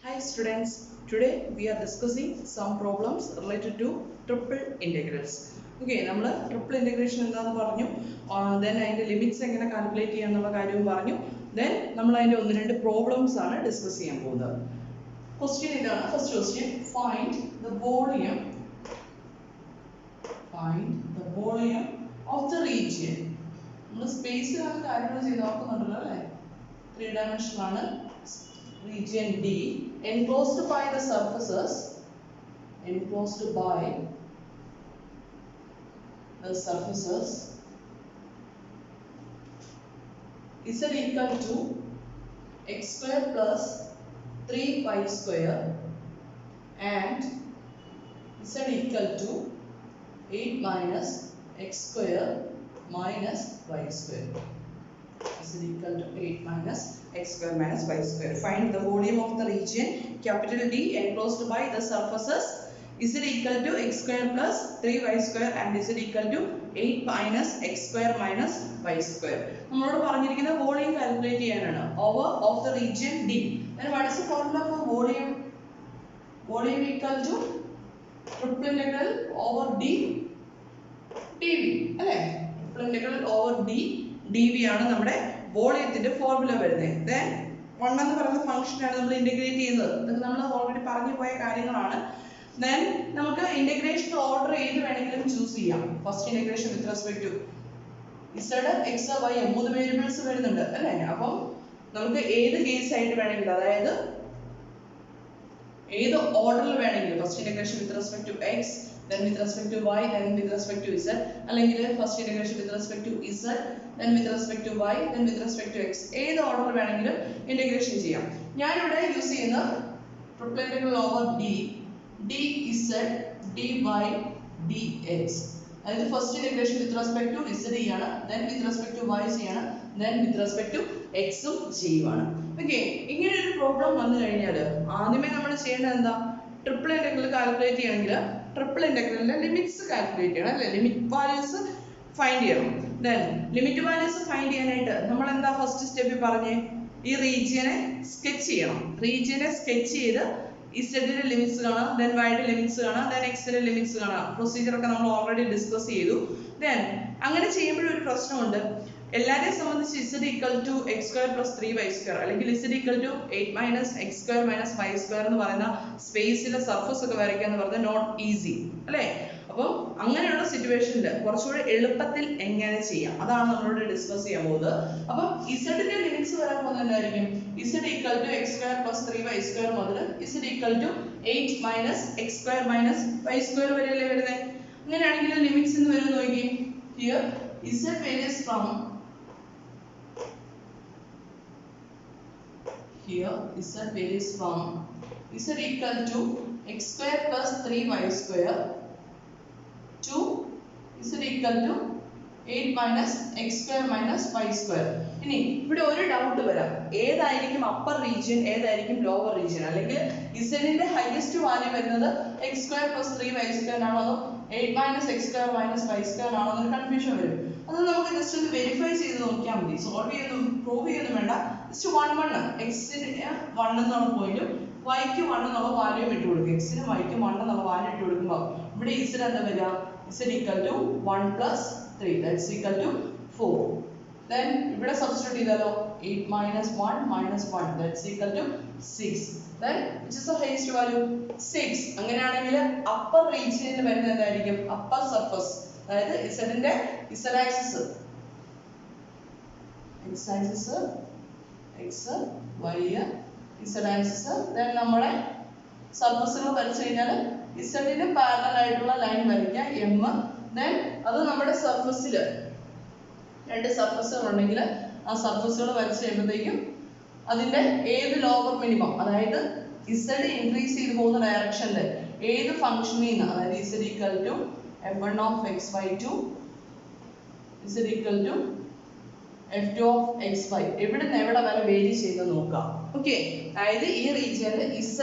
Hi students, today we are discussing some problems related to triple integrals. Okay, നമ്മൾ triple integration എന്താണെന്ന് പറഞ്ഞു, then അതിന്റെ limits എങ്ങനെ calculate ചെയ്യാന്നുള്ള കാര്യവും പറഞ്ഞു, then നമ്മൾ അതിന്റെ ഒന്ന് രണ്ട് പ്രോബ്ലംസ് ആണ് ഡിസ്കസ് ചെയ്യാൻ പോകുന്നത്. ക്വസ്റ്റ്യൻ ഇതാണ്, first question, find the volume of the region. നമ്മൾ സ്പേസിലാണ് കാര്യങ്ങൾ ചെയ്ത് നോക്കുന്നുണ്ടല്ലോ അല്ലേ, 3 dimensional ആണ്. Region D enclosed by the surfaces z equal to x square plus 3y square and z equal to 8 minus x square minus y square. Is equal to 8 minus x square minus y square. Find the volume of the region capital D enclosed by the surfaces z equal to x square plus 3y square and z equal to 8 minus x square minus y square. നമ്മളോട് പറഞ്ഞിരിക്കുന്നത് volume calculate ചെയ്യാനാണ്, over of the region D. Then what is the formula for volume? Volume equal to triple integral over D dV അല്ലേ? Triple integral over D dV ആണ് നമ്മുടെ വോളിയത്തിന്റെ formula വരുന്നത്. Then 1 എന്ന് പറയുന്ന function ആണ് നമ്മൾ ഇന്റഗ്രേറ്റ് ചെയ്യുന്നത്. ഇതൊക്കെ നമ്മൾ ഓൾറെഡി പറഞ്ഞു പോയ കാര്യങ്ങളാണ്. ദെൻ നമുക്ക് ഇന്റഗ്രേഷൻ ഓർഡർ ഏത് വേണമെങ്കിലും ചൂസ് ചെയ്യാം. First integration with respect to z x y മൂന്ന് വേരിയബിൾസ് വരുന്നുണ്ട് അല്ലേ? അപ്പോൾ നമുക്ക് ഏത് കേസ് ആയിട്ട് വേണമെങ്കിലും, അതായത് ഏത് ഓർഡറിൽ വേണമെങ്കിലും, first integration with respect to x, then with respect to y, then with respect to z, അല്ലെങ്കിൽ first integration with respect to z, then with respect to y, then with respect to x, ഏത് ഓർഡറിൽ വേണമെങ്കിലും integration ചെയ്യാം. ഞാൻ ഇവിടെ use ചെയ്യുന്ന triple integral over d dz dy dx, അതായത് first integration with respect to z ചെയ്യാണ്, then with respect to y ചെയ്യാണ്, then with respect to x ഉം ചെയ്യുവാണ്. ഓക്കേ, ഇങ്ങനെ ഒരു പ്രോബ്ലം വന്നു കഴിഞ്ഞാൽ ആദ്യമേ നമ്മൾ ചെയ്യേണ്ടത് എന്താ? ട്രിപ്പിൾ ഇന്റഗ്രൽ കാൽക്കുലേറ്റ് ചെയ്യണമെങ്കിൽ ട്രിപ്പിൾ ഇന്റഗ്രലിന്റെ ലിമിറ്റ്സ് കാൽക്കുലേറ്റ് ചെയ്യണം അല്ലേ, ലിമിറ്റ് വാല്യൂസ് ഫൈൻഡ് ചെയ്യണം. ദെൻ ലിമിറ്റ് വാല്യൂസ് ഫൈൻഡ് ചെയ്യാനായിട്ട് നമ്മൾ എന്താ ഫസ്റ്റ് സ്റ്റെപ്പിൽ പറഞ്ഞേ, ഈ റീജിയനെ സ്കെച്ച് ചെയ്യണം. റീജിയനെ സ്കെച്ച് ചെയ്ത് ഇസഡിന്റെ ലിമിറ്റ്സ് കാണാം, ദെൻ വൈയുടെ ലിമിറ്റ്സ് കാണാം, ദെൻ എക്സിന്റെ ലിമിറ്റ്സ് കാണാം. പ്രൊസീജിയർ ഒക്കെ നമ്മൾ ഓൾറെഡി ഡിസ്കസ് ചെയ്തു. ദെൻ അങ്ങനെ ചെയ്യുമ്പോഴൊരു പ്രശ്നമുണ്ട്, എല്ലാവരെയും സംബന്ധിച്ച് z equal to x square plus 3y square അല്ലെങ്കിൽ z equal to 8 minus x square minus y square എന്ന് പറയുന്ന സ്പേസിലെ സർഫസ് ഒക്കെ വരയ്ക്കുക എന്ന് പറഞ്ഞാൽ നോട്ട് ഈസി അല്ലേ? അപ്പോൾ അങ്ങനെയുള്ള സിറ്റുവേഷനിൽ കുറച്ചുകൂടി എളുപ്പത്തിൽ എങ്ങനെ ചെയ്യാം അതാണ് നമ്മളോട് ഡിസ്കസ് ചെയ്യാൻ പോകുന്നത്. അപ്പം ഇസഡിന്റെ ലിമിറ്റ്സ് വരാൻ പോകുന്നത് എന്തായിരിക്കും? z equal to x square plus 3y square മുതൽ z equal to 8 minus x square minus y square വരെയല്ലേ വരുന്നത്. അങ്ങനെയാണെങ്കിൽ ലിമിറ്റ്സ് എന്ന് വരും നോക്കി. Here z varies from z equal to x square plus 3y square to z equal to 8 minus x square minus y square. ഇനി ഇവിടെ ഒരു doubt വരാം, ഏതായിരിക്കും അപ്പർ റീജിയൻ ഏതായിരിക്കും ലോവർ റീജിയൻ, അല്ലെങ്കിൽ z ന്റെ ഹൈയസ്റ്റ് വാല്യൂ വരുന്നത് x square plus 3y square ആണോ അതോ 8 minus x square minus y square ആണോ എന്നൊരു കൺഫ്യൂഷൻ വരും. അത് നമുക്ക് ജസ്റ്റ് ഒന്ന് വെരിഫൈ ചെയ്ത് നോക്കിയാൽ മതി, സോൾവ് ചെയ്യൊന്നും പ്രൂവ് ചെയ്യൊന്നും വേണ്ട. ജസ്റ്റ് 1 എക്സിന് 1 എന്നുള്ള പോയിന്റും വൈക്ക് 1 എന്നുള്ള വാല്യൂം ഇട്ട് കൊടുക്കുക. എക്സിന് വൈക്ക് 1 എന്നുള്ള വാല്യൂ ഇട്ട് കൊടുക്കുമ്പോൾ ഇവിടെ z എന്താ വരിക? z equal to 1 plus 3, that's equal to 4. Then ഇവിടെ സബ്സ്റ്റിറ്റ്യൂട്ട് ചെയ്താലോ 8 minus 1 minus 1, that's equal to 6. Then which is the highest value? 6. അങ്ങനെയാണെങ്കിൽ അപ്പർ റീജിയനിൽ വരുന്നത് എന്തായിരിക്കും? അപ്പർ സർഫസ്, അതായത് z ന്റെ z axis, x axis x y z axis, then നമ്മുടെ സർഫസുകൾ വരച്ചു കഴിഞ്ഞാൽ z ന് പാരലൽ ആയിട്ടുള്ള ലൈൻ വരയ്ക്കുക m, then അത് നമ്മുടെ സർഫസിൽ രണ്ട് സർഫസുകൾ ഉണ്ടെങ്കിൽ ആ സർഫസുകൾ വരച്ചു കഴിയുമ്പോഴത്തേക്കും അതിന്റെ ഏത് ലോവർ മിനിമം, അതായത് z ഇൻക്രീസ് ചെയ്ത് പോകുന്ന ഡയറക്ഷനിൽ ഏത് ഫംഗ്ഷനിൽ നിന്ന്, അതായത് z equal to f1 of x by 2, z equal to f2 of xy, എവിടെ നിന്ന് എവിടെ വരെ വേരി ചെയ്ത് നോക്കാം. ഓക്കെ, അതായത് ഈ റീജിയനിൽ z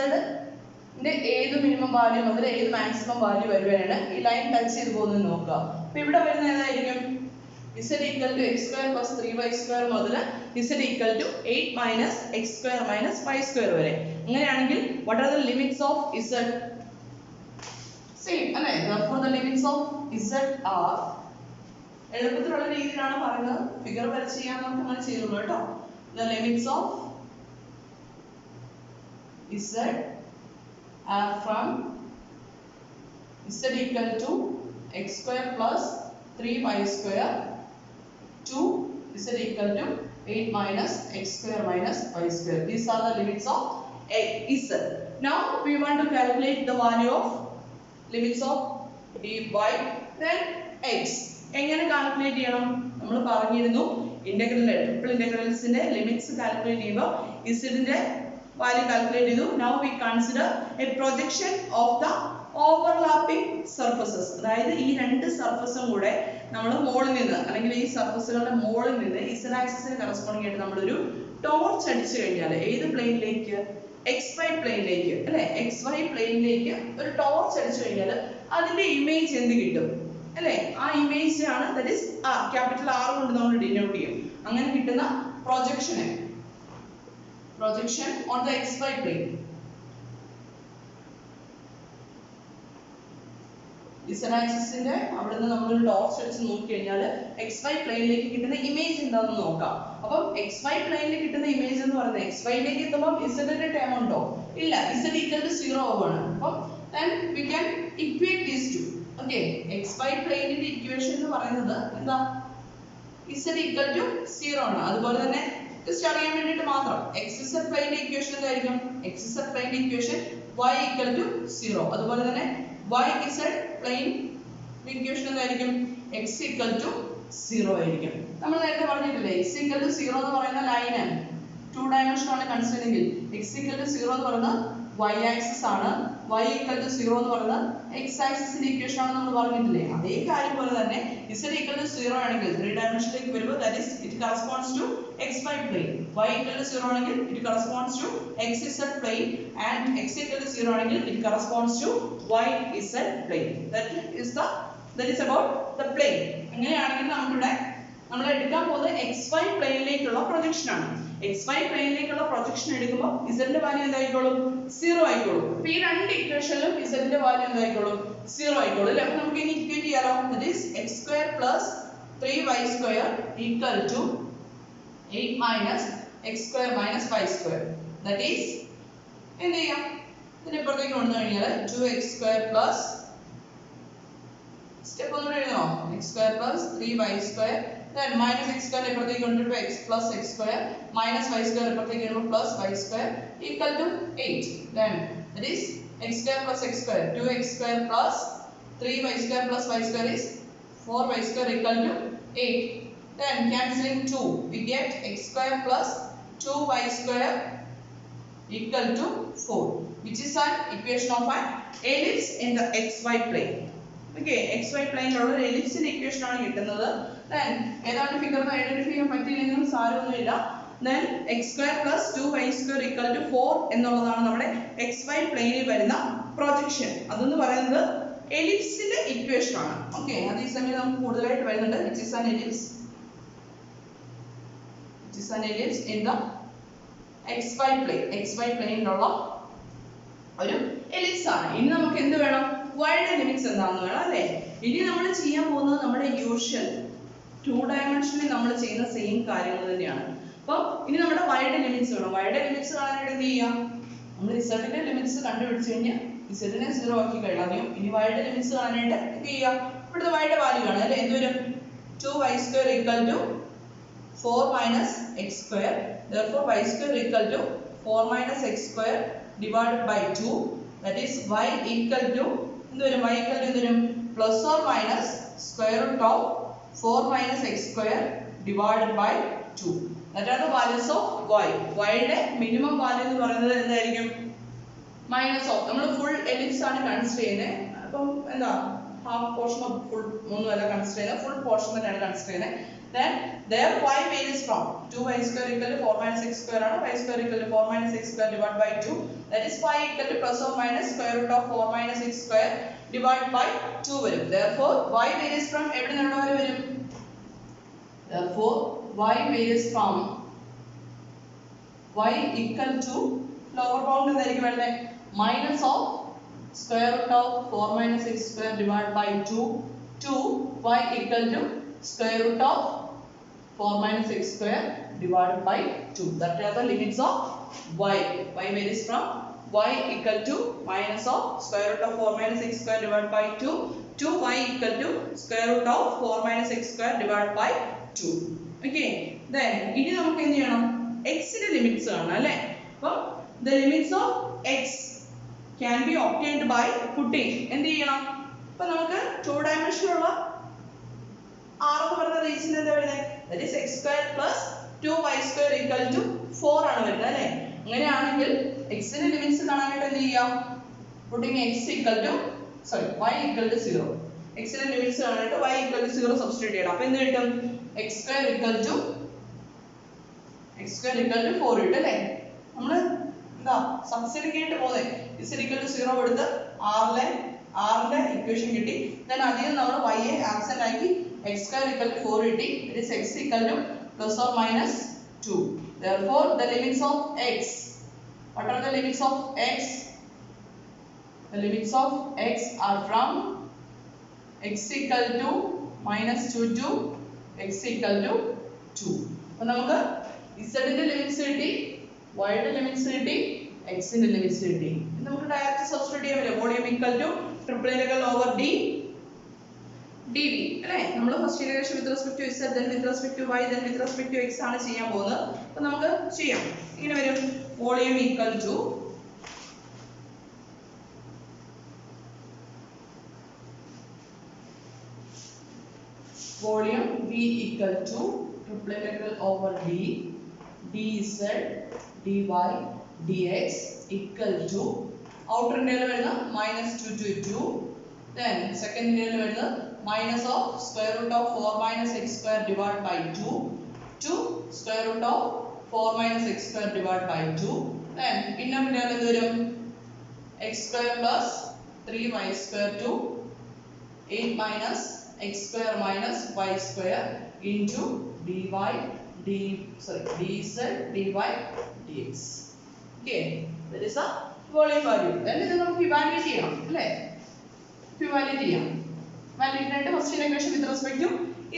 ന്റെ ഏത് മിനിമം വാല്യൂ മുതൽ ഏത് മാക്സിമം വാല്യൂ വരുവാണ് ഈ ലൈൻ ടച്ച് ചെയ്ത് പോകുന്നത് നോക്കുക. അപ്പൊ ഇവിടെ വരുന്ന ഏതായിരിക്കും? z equal to x square plus 3y square മുതൽ z equal to 8 minus x square minus y square വരെ. അങ്ങനെയാണെങ്കിൽ what are the limits of z? Same അല്ലേ? Therefore the limits of z are എളുപ്പത്തിലുള്ള രീതിയിലാണ് പറയുന്നത്. ഫിഗർ വരച്ച് ചെയ്യാൻ നമുക്ക് അങ്ങനെ ചെയ്തുള്ളൂ കേട്ടോ. The limits of z are from z equal to x square plus 3y square to z equal to 8 minus x square minus y square. These are the limits of z. Now we want to calculate the value of limits of dy then x. എങ്ങനെ calculate ചെയ്യണം? നമ്മൾ പറഞ്ഞിരുന്നു integral triple ഇന്റഗ്രൽസിന്റെ limits calculate ചെയ്യുമ്പോൾ ഇസിന്റെ value calculate ചെയ്തു. Now we consider a projection of the overlapping surfaces. അതായത് ഈ രണ്ട് സർഫസും കൂടെ നമ്മൾ മുകളിൽ നിന്ന് അല്ലെങ്കിൽ ഈ സർഫസുകളുടെ മുകളിൽ നിന്ന് z ആക്സിസിന് കറസ്പോണ്ടിങ് ആയിട്ട് നമ്മൾ ഒരു ടോർച്ച് അടിച്ചു കഴിഞ്ഞാൽ ഏത് പ്ലെയിനിലേക്ക്? xy പ്ലെയിനിലേക്ക് അല്ലേ? xy പ്ലെയിനിലേക്ക് ഒരു ടോർച്ച് അടിച്ചു കഴിഞ്ഞാൽ അതിന്റെ ഇമേജ് എന്ത് കിട്ടും അല്ലേ? ആ ഇമേജ് ആണ് ദാറ്റ് ഈസ് ക്യാപിറ്റൽ R കൊണ്ട് നമ്മൾ ഡിനോട്ട് ചെയ്യും. അങ്ങനെ കിട്ടുന്ന projection on the xy plane. z ആക്സിസിന്റെ അവിടെ നിന്ന് നമ്മൾ ഒരു ടോർച്ച് അടിച്ച് നോക്കി കഴിഞ്ഞാൽ xy പ്ലെയിനിലേക്ക് കിട്ടുന്ന ഇമേജ് എന്താണെന്ന് നോക്കാം. അപ്പം xy പ്ലെയിനിൽ കിട്ടുന്ന ഇമേജ് എന്ന് പറയുന്നത് xy ലേക്ക് എത്തുമ്പോൾ z ന്റെ ടേം ഉണ്ടോ? ഇല്ല. z equal to 0 ആവുകയാണ്. അപ്പം then we can equate these two. Okay, xy പ്ലെയിനിന്റെ ഇക്വേഷൻ എന്ന് പറയുന്നത് എന്താ? z equal to 0 ആണ്. അതുപോലെ തന്നെ ജസ്റ്റ് അറിയാൻ വേണ്ടിയിട്ട് മാത്രം xz പ്ലെയിനിന്റെ ഇക്വേഷൻ എന്തായിരിക്കും? xz പ്ലെയിനിന്റെ ഇക്വേഷൻ y equal to 0. അതുപോലെ തന്നെ yz പ്ലെയിൻ ഇക്വേഷൻ എന്തായിരിക്കും? x equal to 0 ആയിരിക്കും. നമ്മൾ നേരത്തെ പറഞ്ഞിട്ടില്ലേ x equal to 0 എന്ന് പറയുന്ന ലൈന് 2 ഡയമെൻഷൻ ആണ് കൺസിഡർ എങ്കിൽ x equal to 0 എന്ന് പറയുന്നത് y ആക്സിസ് ആണ്, y equal to 0 എന്ന് പറയുന്നത് x ആക്സിസിന്റെ ഇക്വേഷൻ ആണ് നമ്മൾ പറഞ്ഞിട്ടില്ലേ? അതേ കാര്യം പോലെ തന്നെ z equal to 0 ആണെങ്കിൽ 3 ഡയമെൻഷനിലേക്ക് വരുമ്പോൾ that is it corresponds to xy plane. y equal to 0 ആണെങ്കിൽ it corresponds to xz plane and x equal to 0 ആണെങ്കിൽ it corresponds to yz plane. That is about the plane. അങ്ങനെയാണെങ്കിൽ നമുക്കിവിടെ നമ്മൾ എടുക്കാൻ പോകുന്നത് xy പ്ലെയിനിലേക്കുള്ള projection ആണ്. xy പ്ലെയിനിലേക്കുള്ള projection എടുക്കുമ്പോൾ z ന്റെ വാല്യൂ എന്തായിക്കോളും? 0 ആയിക്കോളും. അപ്പോൾ ഈ രണ്ട് ഇക്വേഷനിലും z ന്റെ വാല്യൂ എന്തായിക്കോളും? 0 ആയിക്കോളും അല്ലേ? അപ്പോൾ നമുക്ക് ഇനി ഇക്വേറ്റ് ചെയ്യാലോ. that is x square plus 3y square equal to 8 minus x square minus y square. that is എന്ത് ചെയ്യാം? ഇതിനെ പുറത്തേക്ക് കൊണ്ടു കഴിഞ്ഞാൽ 2x square plus സ്റ്റെപ്പ് ഒന്നുകൂടെ എഴുതണോ? x square plus 3y square then minus x square ഇപ്പുറത്തേക്ക് കൊണ്ടുവരുമ്പോൾ x plus x square minus y square ഇപ്പുറത്തേക്ക് വരുമ്പോൾ plus y square equal to 8. then that is x square plus x square 2x square plus 3y square plus y square is 4y square equal to 8. then cancelling 2 we get x square plus 2y square equal to 4 which is an equation of an ellipse in the xy plane. Okay, xy പ്ലെയിനിലുള്ള ഒരു എലിപ്സിന്റെ equation ആണ് കിട്ടുന്നത്. then ഏതാണ് figure എന്ന് identify ചെയ്യാൻ പറ്റിയില്ലെങ്കിലും സാരമൊന്നുമില്ല. then x square plus 2y square equal to 4 എന്നുള്ളതാണ് നമ്മുടെ xy പ്ലെയിനിൽ വരുന്ന പ്രൊജക്ഷൻ. അതെന്ന് പറയുന്നത് എലിപ്സിന്റെ ഇക്വേഷൻ ആണ്. ഓക്കെ, അത് ഈ സമയം നമുക്ക് കൂടുതലായിട്ട് വരുന്നുണ്ട്. which is an ellipse in the xy plane. xy പ്ലെയിനിലുള്ള ഒരു എലിപ്സ് ആണ്. ഇനി നമുക്ക് എന്ത് വേണം? y യുടെ ലിമിറ്റ്സ് എന്താണെന്ന് വേണം അല്ലേ? ഇനി നമ്മൾ ചെയ്യാൻ പോകുന്നത് നമ്മുടെ യൂഷ്വൽ 2 ഡയമെൻഷനിൽ നമ്മൾ ചെയ്യുന്ന സെയിം കാര്യങ്ങൾ തന്നെയാണ്. അപ്പോൾ ഇനി നമ്മുടെ y യുടെ ലിമിറ്റ്സ് വേണം. y യുടെ ലിമിറ്റ്സ് കാണാനായിട്ട് എന്ത് ചെയ്യാം? നമ്മൾ z ന്റെ ലിമിറ്റ്സ് കണ്ടുപിടിച്ച് കഴിഞ്ഞാൽ z നെ 0 ആക്കി കഴിഞ്ഞാൽ ഇനി y യുടെ ലിമിറ്റ്സ് കാണാനായിട്ട് എന്ത് ചെയ്യാം? ഇവിടുത്തെ y യുടെ വാല്യൂ കാണാം അല്ലേ? എന്ത് വരും? 2y square equal to 4 minus x square. therefore y square equal to 4 minus x square divided by 2. that is y equal to എന്ത് വരും? y equal to എന്ത് വരും? plus or minus square root of 4 minus x square divided by 2. that are the values of y. y യുടെ minimum value എന്ന് പറയുന്നത് എന്തായിരിക്കും? Minus of നമ്മൾ full ellipse ആണ് കൺസിഡർ ചെയ്യുന്നത്. അപ്പം എന്താ ഹാഫ് പോർഷൻ ഓഫ് ഫുൾ ഒന്നുമല്ല കൺസിഡർ ചെയ്യുന്നത്, ഫുൾ പോർഷൻ തന്നെയാണ് കൺസിഡർ ചെയ്യുന്നത്. then there y varies from 2y square equal to 4 minus x square ആണ്. y square equal to 4 minus x square divided by 2. that is y equal to plus or minus square root of 4 minus x square divided by 2 വരും. therefore y varies from എവിടെ നിന്ന് എവിടെ വരെ വരും? Therefore, y varies from y equal to lower bound എന്തായിരിക്കും വരുന്നത് minus of square root of 4 minus x square divided by 2 to y equal to square root of 4 minus x square divided by 2. That are the limits of y. Y varies from y equal to minus of square root of 4 minus x square divided by 2 to y equal to square root of 4 minus x square divided by 2. Okay. Then ഇനി നമുക്ക് എന്ത് ചെയ്യണം x ന്റെ limits കാണണം അല്ലേ അപ്പോൾ the limits of x can be obtained by putting എന്ത് ചെയ്യണം അപ്പോൾ നമുക്ക് 2 dimension ഉള്ള r എന്ന് പറയുന്ന റീജിയൻ എന്താ വരുന്നത് that is x square plus 2y square equal to 4 ആണ് വരുന്നത് അല്ലേ അങ്ങനെയാണെങ്കിൽ x ന്റെ ലിമിറ്റ്സ് കാണാനായിട്ട് എന്ത് ചെയ്യാം putting y equal to 0 x ന്റെ ലിമിറ്റ്സ് കാണാനായിട്ട് y equal to 0 സബ്സ്റ്റിറ്റ്യൂട്ട് ചെയ്യണം അപ്പോൾ എന്ത് കിട്ടും x square equal to 4 കിട്ടും അല്ലേ നമ്മൾ എന്താ സബ്സ്റ്റിറ്റ്യൂട്ട് ചെയ്തിട്ട് പോകുന്നത് z equal to 0 കൊടുത്ത് r ന്റെ ഇക്വേഷൻ കിട്ടി then അതിൽ നമ്മൾ y യെ ആബ്സെന്റ് ആക്കി x square equal to 4 കിട്ടി it is x equal to plus or minus 2. Therefore, the limits of x, what are the limits of x? The limits of x are from x equal to minus 2 to x equal to 2. അപ്പോൾ നമുക്ക് z ന്റെ limits കിട്ടി y ന്റെ limits കിട്ടി x ന്റെ limits കിട്ടി നമുക്ക് direct substitute ചെയ്യാൻ പറ്റും volume equal to triple integral over d dv അല്ലേ നമ്മൾ first integration with respect to z then with respect to y then with respect to x ആണ് ചെയ്യാൻ പോകുന്നത് അപ്പോൾ നമുക്ക് ചെയ്യാം ഇങ്ങനെ വരും volume equal to volume v equal to triple integral over d dz dy dx equal to outer integral വരുന്ന -2 to 2 then second integral വരുന്ന minus of square root of 4 minus x square divided by 2 to square root of 4 minus x square divided by 2 then inner integral എന്ത് വരും x square plus 3y square to 8 minus x square minus y square into dz dy dx. Okay, that is a volume value. Then ഇത് നമുക്ക് evaluate ചെയ്യണം അല്ലേ evaluate ചെയ്യാം evaluate ആയിട്ട് first integration with respect to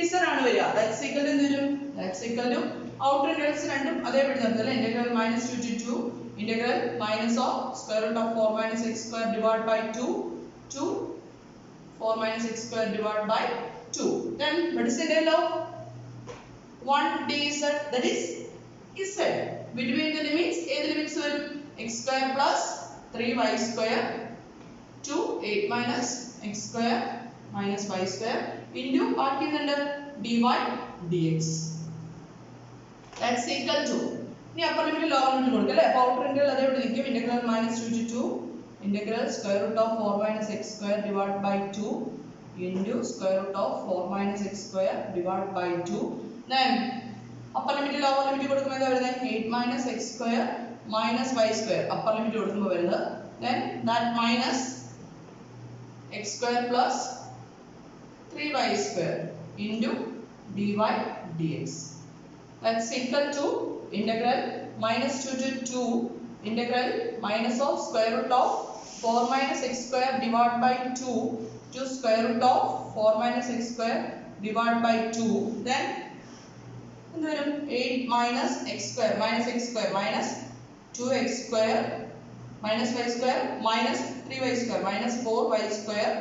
z ആണ് വരിക that's equal to എന്ത് വരും that's equal to outer integrals രണ്ടും അതേ വിടുന്നത് അല്ലേ integral -2 to 2 integral minus of square root of 4 minus x square divided by 2 to 4 minus x square divided by 2 then what is the integral of 1 dz that is z between the limits ഏത് limits വരും x square plus 3y square to 8 minus x square minus y square into ബാക്കി എന്തുണ്ട് dy dx that's equal to ഇനി upper limit lower limit കൊടുക്കുക അല്ലേ അപ്പോൾ outer integral അതേ ഇവിടെ നിൽക്കും integral -2 to 2 integral square root of 4 minus x square divided by 2 into square root of 4 minus x square divided by 2 then upper limit lower limit കൊടുക്കുമ്പോൾ എന്താ വരുന്നത് 8 minus x square minus y square upper limit കൊടുക്കുമ്പോൾ വരുന്നത് then that minus x square plus 3y square into dy dx that's equal to integral -2 to 2 integral minus of square root of 4 minus x square divided by 2 to square root of 4 minus x square divided by 2 then 8 minus x square minus 2x square minus y square minus 3y square minus 4y square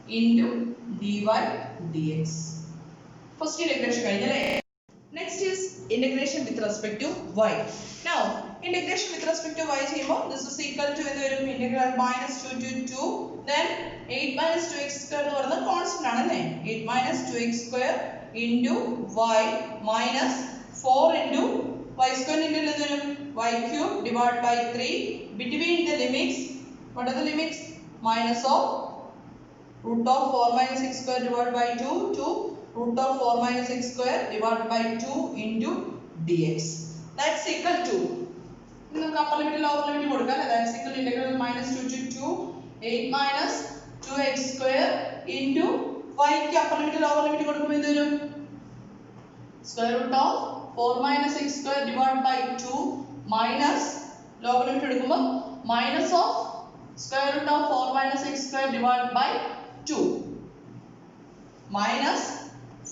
into dy dx. First integration കഴിഞ്ഞല്ലേ. Next is integration with respect to y. Now integration with respect to y ചെയ്യുമ്പോൾ this is equal to എന്ത് വരും integral -2 to 2 then 8 minus 2x square എന്ന് പറയുന്നത് constant ആണ് അല്ലേ 8 minus 2x square into y minus 4 into y square into എന്ത് വരും y cube divided by 3 between the limits what are the limits minus of root of 4 minus x square divided by 2 to root of 4 minus x square divided by 2 into dx that's equal to നമുക്ക് upper limit lower limit കൊടുക്കാം that's equal to integral -2 to 2 8 minus 2x square into y ക്ക് upper limit lower limit കൊടുക്കുമ്പോൾ എന്ത് വരും square root of 4 minus x square divided by 2 minus log limit എടുക്കുമ്പോൾ minus of square root of 4 minus x square divided by 2 minus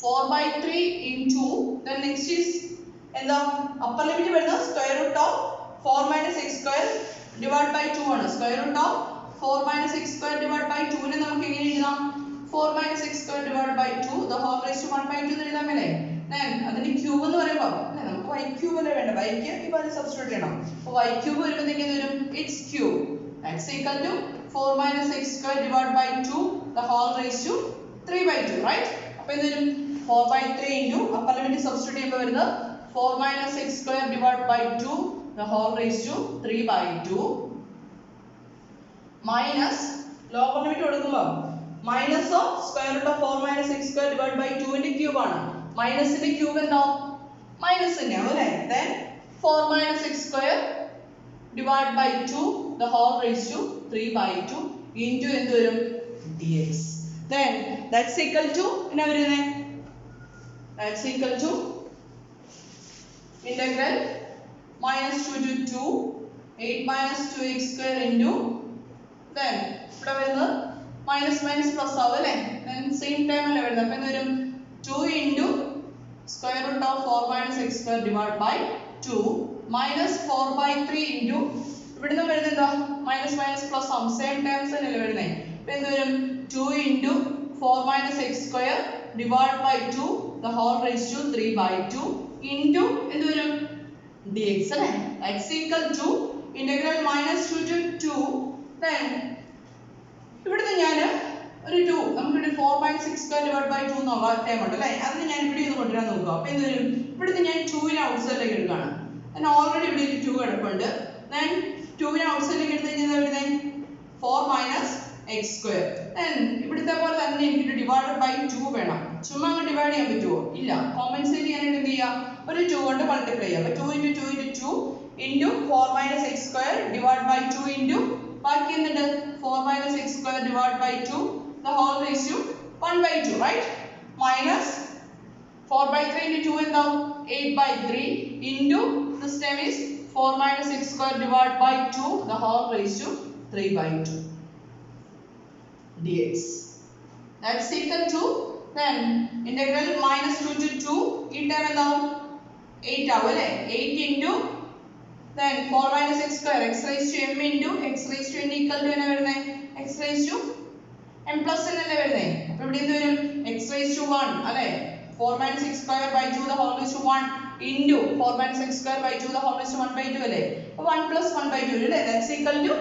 4 by 3 into then next is എന്താ upper limit വരുന്നത് square root of 4 minus x square divided by 2 ആണ് square root of 4 minus x square divided by 2 നെ നമുക്ക് എങ്ങനെ എഴുതാം 4 minus x square divided by 2 the whole raised to 1 by 2 എന്ന് എഴുതാം അല്ലേ then അതിന്റെ ക്യൂബ് എന്ന് പറയുമ്പോൾ അല്ലേ നമുക്ക് y ക്യൂബ് അല്ലേ വേണ്ട y ക്ക് ഇപ്പോൾ അത് സബ്സ്റ്റിറ്റ്യൂട്ട് ചെയ്യണം അപ്പോൾ y ക്യൂബ് വരുമ്പോഴത്തേക്ക് എന്ത് വരും its cube that's equal to 4 minus x square divided by 2 the whole raised to 3 by 2 right അപ്പോൾ എന്ത് വരും 4 by 3 into upper limit substitute ചെയ്യുമ്പോൾ വരുന്നത് 4 minus x square divided by 2 the whole raised to 3 by 2 minus lower limit കൊടുക്കുമ്പോൾ minus of square root of 4 minus x square divided by 2 ന്റെ cube ആണ് minus ന്റെ cube എന്താവും minus തന്നെയാവും അല്ലേ then 4 minus x square divided by 2 the whole raised to 3 by 2 into എന്ത് വരും dx then that's equal to എന്നാ വരുന്നത് that's equal to integral minus 2 to 2 8 minus 2x square into then ഇവിടെ വരുന്നത് minus minus plus ആവും അല്ലേ then same time അല്ലേ വരുന്നത് അപ്പോൾ എന്ത് വരും 2 into square root of 4 minus x square divided by 2 minus 4 by 3 into ഇവിടുന്ന് വരുന്നത് എന്താ minus minus plus ആവും same terms തന്നെയല്ലേ വരുന്നത് അപ്പോൾ എന്ത് വരും 2 into 4 minus x square divided by 2 the whole raised to 3 by 2 into എന്ത് വരും dx അല്ലേ x equal to integral minus 2 to 2 then ഇവിടുന്ന് ഞാൻ ഒരു 2 നമുക്ക് 4 minus x square divided by 2 എന്നുള്ള ടേം ഉണ്ട് അല്ലേ അതിന് ഞാൻ ഇവിടെ ഒന്ന് കൊണ്ടുവരാൻ നോക്കുക അപ്പോൾ എന്ത് വരും ഇവിടുന്ന് ഞാൻ 2 നെ ഔട്ട്സൈഡിലേക്ക് എടുക്കുകയാണ് ഞാൻ ഓൾറെഡി ഇവിടെ 2 കിടപ്പുണ്ട് then 2 നെ ഔട്ട്സൈഡിലേക്ക് എടുത്ത് കഴിഞ്ഞാൽ വരുന്നത് 4 minus x square then ഇവിടുത്തെ പോലെ തന്നെ എനിക്ക് ഡിവൈഡഡ് ബൈ 2 വേണം ചുമ്മാ അങ്ങ് ഡിവൈഡ് ചെയ്യാൻ പറ്റുമോ ഇല്ല കോമ്പൻസേറ്റ് ചെയ്യാനായിട്ട് എന്ത് ചെയ്യുക ഒരു 2 കൊണ്ട് മൾട്ടിപ്ലൈ ചെയ്യുക അപ്പോൾ 2 into 2 into 2 into 4 minus x square divided by 2 into ബാക്കി എന്തുണ്ട് 4 minus x square divided by 2 the whole raised to 1 by 2 right minus 4 by 3 into 2 എന്താവും 8 by 3 into this term is 4 minus x square divided by 2 the whole raised to 3 by 2 dx that's equal to then integral minus 2 to 2 ഈ term എന്താവും 8 ആവും അല്ലേ 8 into then 4 minus x square x raised to m into x raised to n equal to എന്നാ വരുന്നത് x raised to m plus n അല്ലേ വരുന്നത് അപ്പോൾ ഇവിടെ എന്ത് വരും x raised to 1 അല്ലേ 4 minus x square by 2 the whole raised to 1 into 4 minus x square by 2 the whole raised to 1 by 2 അല്ലേ അപ്പോൾ 1 plus 1 by 2 അല്ലേ that's equal to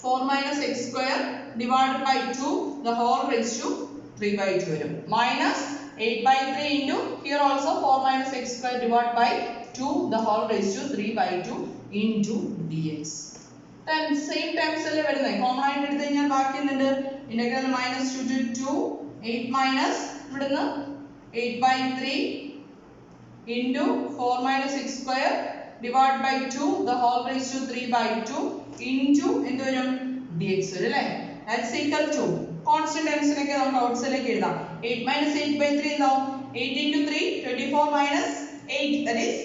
4 minus x square divided by 2 the whole raised to 3 by 2 വരും minus 8 by 3 into here also 4 minus x square divided by 2 the whole raised to 3 by 2 into dx then same terms അല്ലേ വരുന്നത് common ആയിട്ട് എടുത്തു കഴിഞ്ഞാൽ ബാക്കി എന്തുണ്ട് integral minus 2 to 2 8 minus ഇവിടുന്ന് 8 by 3 into 4 minus x square divided by 2 the whole raised to 3 by 2 into എന്ത് വരും dx വരും അല്ലേ that's equal to constant termsലേക്ക് നമുക്ക് ഔട്ട്സൈഡിലേക്ക് എഴുതാം 8 minus 8 by 3 എന്താവും 8 into 3 24 minus 8 that is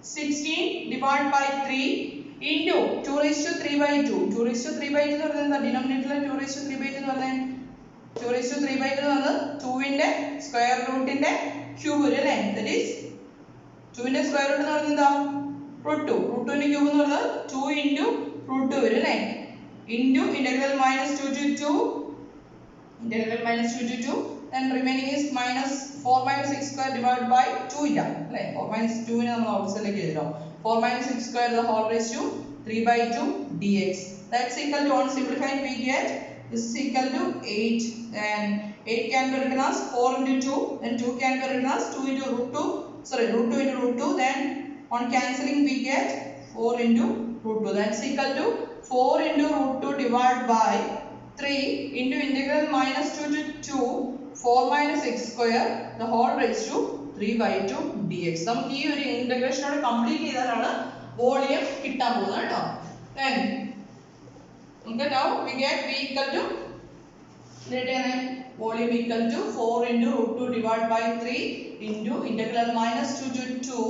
16 divided by 3 into 2 raised to 3 by 2 2 raised to 3 by 2 എന്ന് പറഞ്ഞാൽ എന്താ ഡിനോമിനേറ്ററിൽ 2 raised to 3 by 2 എന്ന് പറഞ്ഞാൽ 2 raised to 3 by 2 എന്ന് പറഞ്ഞാൽ 2 ന്റെ സ്ക്വയർ റൂട്ടിന്റെ ക്യൂബ് വരും അല്ലേ that is 2 ന്റെ സ്ക്വയർ റൂട്ട് എന്ന് പറഞ്ഞാൽ എന്താ √2 √2 ന്റെ ക്യൂബ് എന്ന് പറഞ്ഞാൽ 2 into √2 വരും അല്ലേ into integral minus 2 to 2 integral minus 2 to 2 then remaining is minus 4 minus x square divided by 2 ഇല്ല അല്ലേ 4 minus 2 നെ നമ്മൾ ഔട്ട്സൈഡിലേക്ക് എഴുതണം 4 minus x square the whole raised to 3 by 2 dx that's equal to on simplified we get this is equal to 8 and 8 can be written as 4 into 2 and 2 can be written as 2 into √2 sorry √2 into √2 then on cancelling we get 4 into √2 that's equal to 4 into √2 divided by 3 into integral minus 2 to 2 4 minus x square the whole raised to 3 by 2 dx നമുക്ക് ഈ ഒരു ഇന്റഗ്രേഷനോട് complete ചെയ്താലാണ് volume കിട്ടാൻ പോകുന്നത് കേട്ടോ then okay now we get v equal to Volume equal to 4 into root 2 divided by 3 into integral minus 2 to 2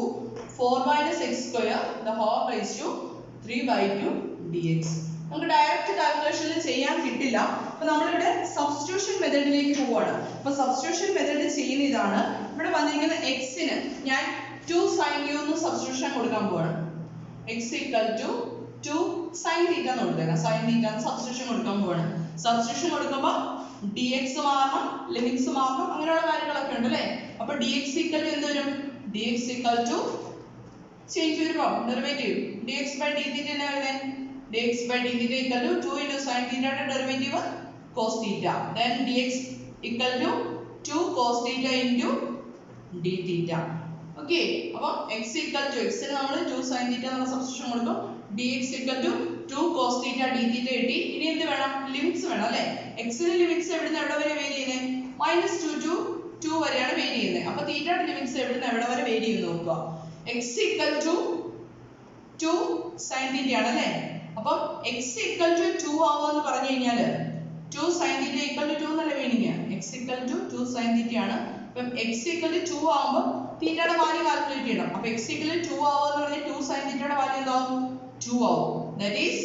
4 minus x square the whole raised to 3 by 2 dx. നമുക്ക് direct കാൽക്കുലേഷനിൽ ചെയ്യാൻ കിട്ടില്ല. അപ്പോൾ നമ്മളിവിടെ substitution മെത്തേഡിലേക്ക് പോവുകയാണ്. അപ്പോൾ സബ്സ്റ്റിറ്റ്യൂഷൻ മെത്തേഡ് ചെയ്യുന്ന ഇതാണ്. ഇവിടെ വന്നിരിക്കുന്ന എക്സിന് ഞാൻ 2 sin u എന്ന് സബ്സ്റ്റിറ്റ്യൂഷൻ കൊടുക്കാൻ പോവാണ്. x equal to 2 sin theta എന്ന് കൊടുത്തേക്കാം. sin theta എന്ന് സബ്സ്റ്റിറ്റ്യൂഷൻ കൊടുക്കാൻ പോവാണ്. സബ്സ്റ്റിറ്റ്യൂഷൻ കൊടുക്കുമ്പോൾ dx മാറണം, ലിമിറ്റ്സ് മാറണം, അങ്ങനെയുള്ള കാര്യങ്ങളൊക്കെ ഉണ്ട് അല്ലേ. അപ്പോൾ dx equal to എന്ത് വരും? dx equal to ചേഞ്ച് വരുമോ? Derivative dx by d theta എന്നാ വരുന്നത്? dx by d theta equal to 2 into sin theta യുടെ derivative cos theta. Then dx equal to 2 cos theta into d theta. Okay, അപ്പോൾ x equal to x ന് നമ്മൾ 2 sin theta എന്ന substitution കൊടുക്കും. dx equal to 2 cos theta d theta കിട്ടി. ഇനി എന്ത് വേണം? ലിമിറ്റ്സ് വേണം അല്ലേ. x ന്റെ ലിമിറ്റ്സ് എവിടുന്ന് എവിടെ വരെ വേരി ചെയ്യുന്നത്? -2 to 2 വരെയാണ് വേരി ചെയ്യുന്നത്. അപ്പോൾ തീറ്റയുടെ ലിമിറ്റ്സ് എവിടുന്ന് എവിടെ വരെ വേരി ചെയ്യുന്നു നോക്കുക. x equal to 2 sin theta ആണ് അല്ലേ. അപ്പോൾ x equal to 2 ആവുമെന്ന് പറഞ്ഞു കഴിഞ്ഞാൽ 2 sin theta equal to 2 എന്നല്ല meaning. x equal to 2 sin theta ആണ്. അപ്പം x equal to 2 ആവുമ്പോൾ തീറ്റയുടെ വാല്യൂ കാൽക്കുലേറ്റ് ചെയ്യണം. അപ്പോൾ x equal to 2 ആവുമെന്ന് പറഞ്ഞാൽ 2 sin theta യുടെ വാല്യൂ എന്താവും? 2 ആവും. That is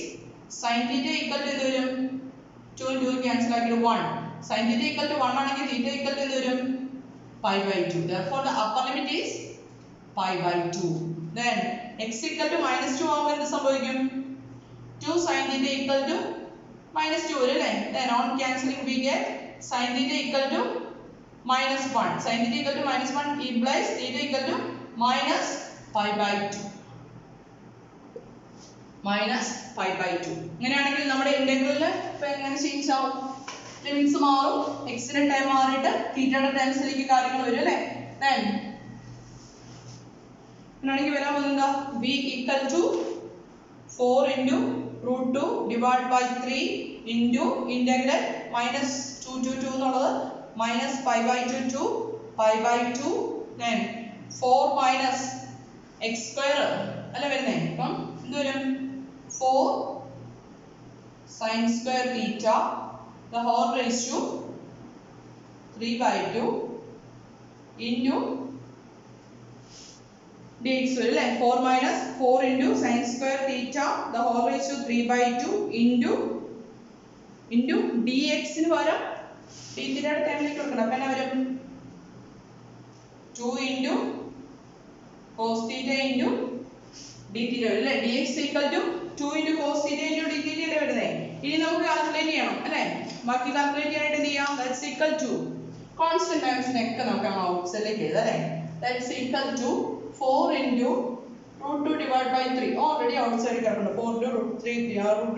sin theta equal to എന്ത് വരും? 2 × 2 ക്യാൻസൽ ആക്കിയിട്ട് 1. sin theta equal to 1 ആണെങ്കിൽ theta equal to എന്ത് വരും? pi by 2. Therefore the upper limit is pi by 2. Then x equal to -2 ആവുമ്പോൾ എന്ത് സംഭവിക്കും? 2 sin theta equal to -2 വരും അല്ലേ. Then on cancelling we get sin theta equal to -1. sin theta equal to -1 implies theta equal to -pi by 2. -pi by 2. ഇങ്ങനെയാണെങ്കിൽ നമ്മുടെ ഇന്റഗ്രലിൽ ഇപ്പോൾ എങ്ങനെ ചേഞ്ച് ആവും? ലിമിറ്റ്സ് മാറും, എക്സിന്റെ ടൈം മാറിയിട്ട് തീറ്റയുടെ ടൈംസിലേക്ക് കാര്യങ്ങൾ വരും അല്ലേ. Then ഇങ്ങനെയാണെങ്കിൽ വരാൻ പോകുന്നത് v equal to 4 into root 2 divided by 3 into integral -2 to 2 എന്നുള്ളത് -pi by 2 to pi by 2. Then 4 minus x square അല്ല വരുന്നേ. അപ്പം എന്ത് വരും? 4 sin square theta the whole raised to 3 by 2 into dx വരും അല്ലേ. 4 minus 4 into sin square theta the whole raised to 3 by 2 into dx ന് പകരം d theta ടൈമിലേക്ക് കൊടുക്കണം. അപ്പോൾ എന്നാ വരും? 2 into cos theta into d theta വരും അല്ലേ. dx equal to 2 into cos theta into d theta അല്ലേ വരുന്നത്. ഇനി നമുക്ക് കാൽക്കുലേറ്റ് ചെയ്യണം അല്ലേ. ബാക്കി കാൽക്കുലേറ്റ് ചെയ്യാനായിട്ട് എന്ത് ചെയ്യാം? that's equal to കോൺസ്റ്റന്റ് ടൈംസിനൊക്കെ നമുക്ക് ഔട്ട്സൈഡിലേക്ക് എഴുതാം അല്ലേ. that's equal to 4 into root 2 divided by 3. Already outside കിടക്കുന്നുണ്ട്. 4 into root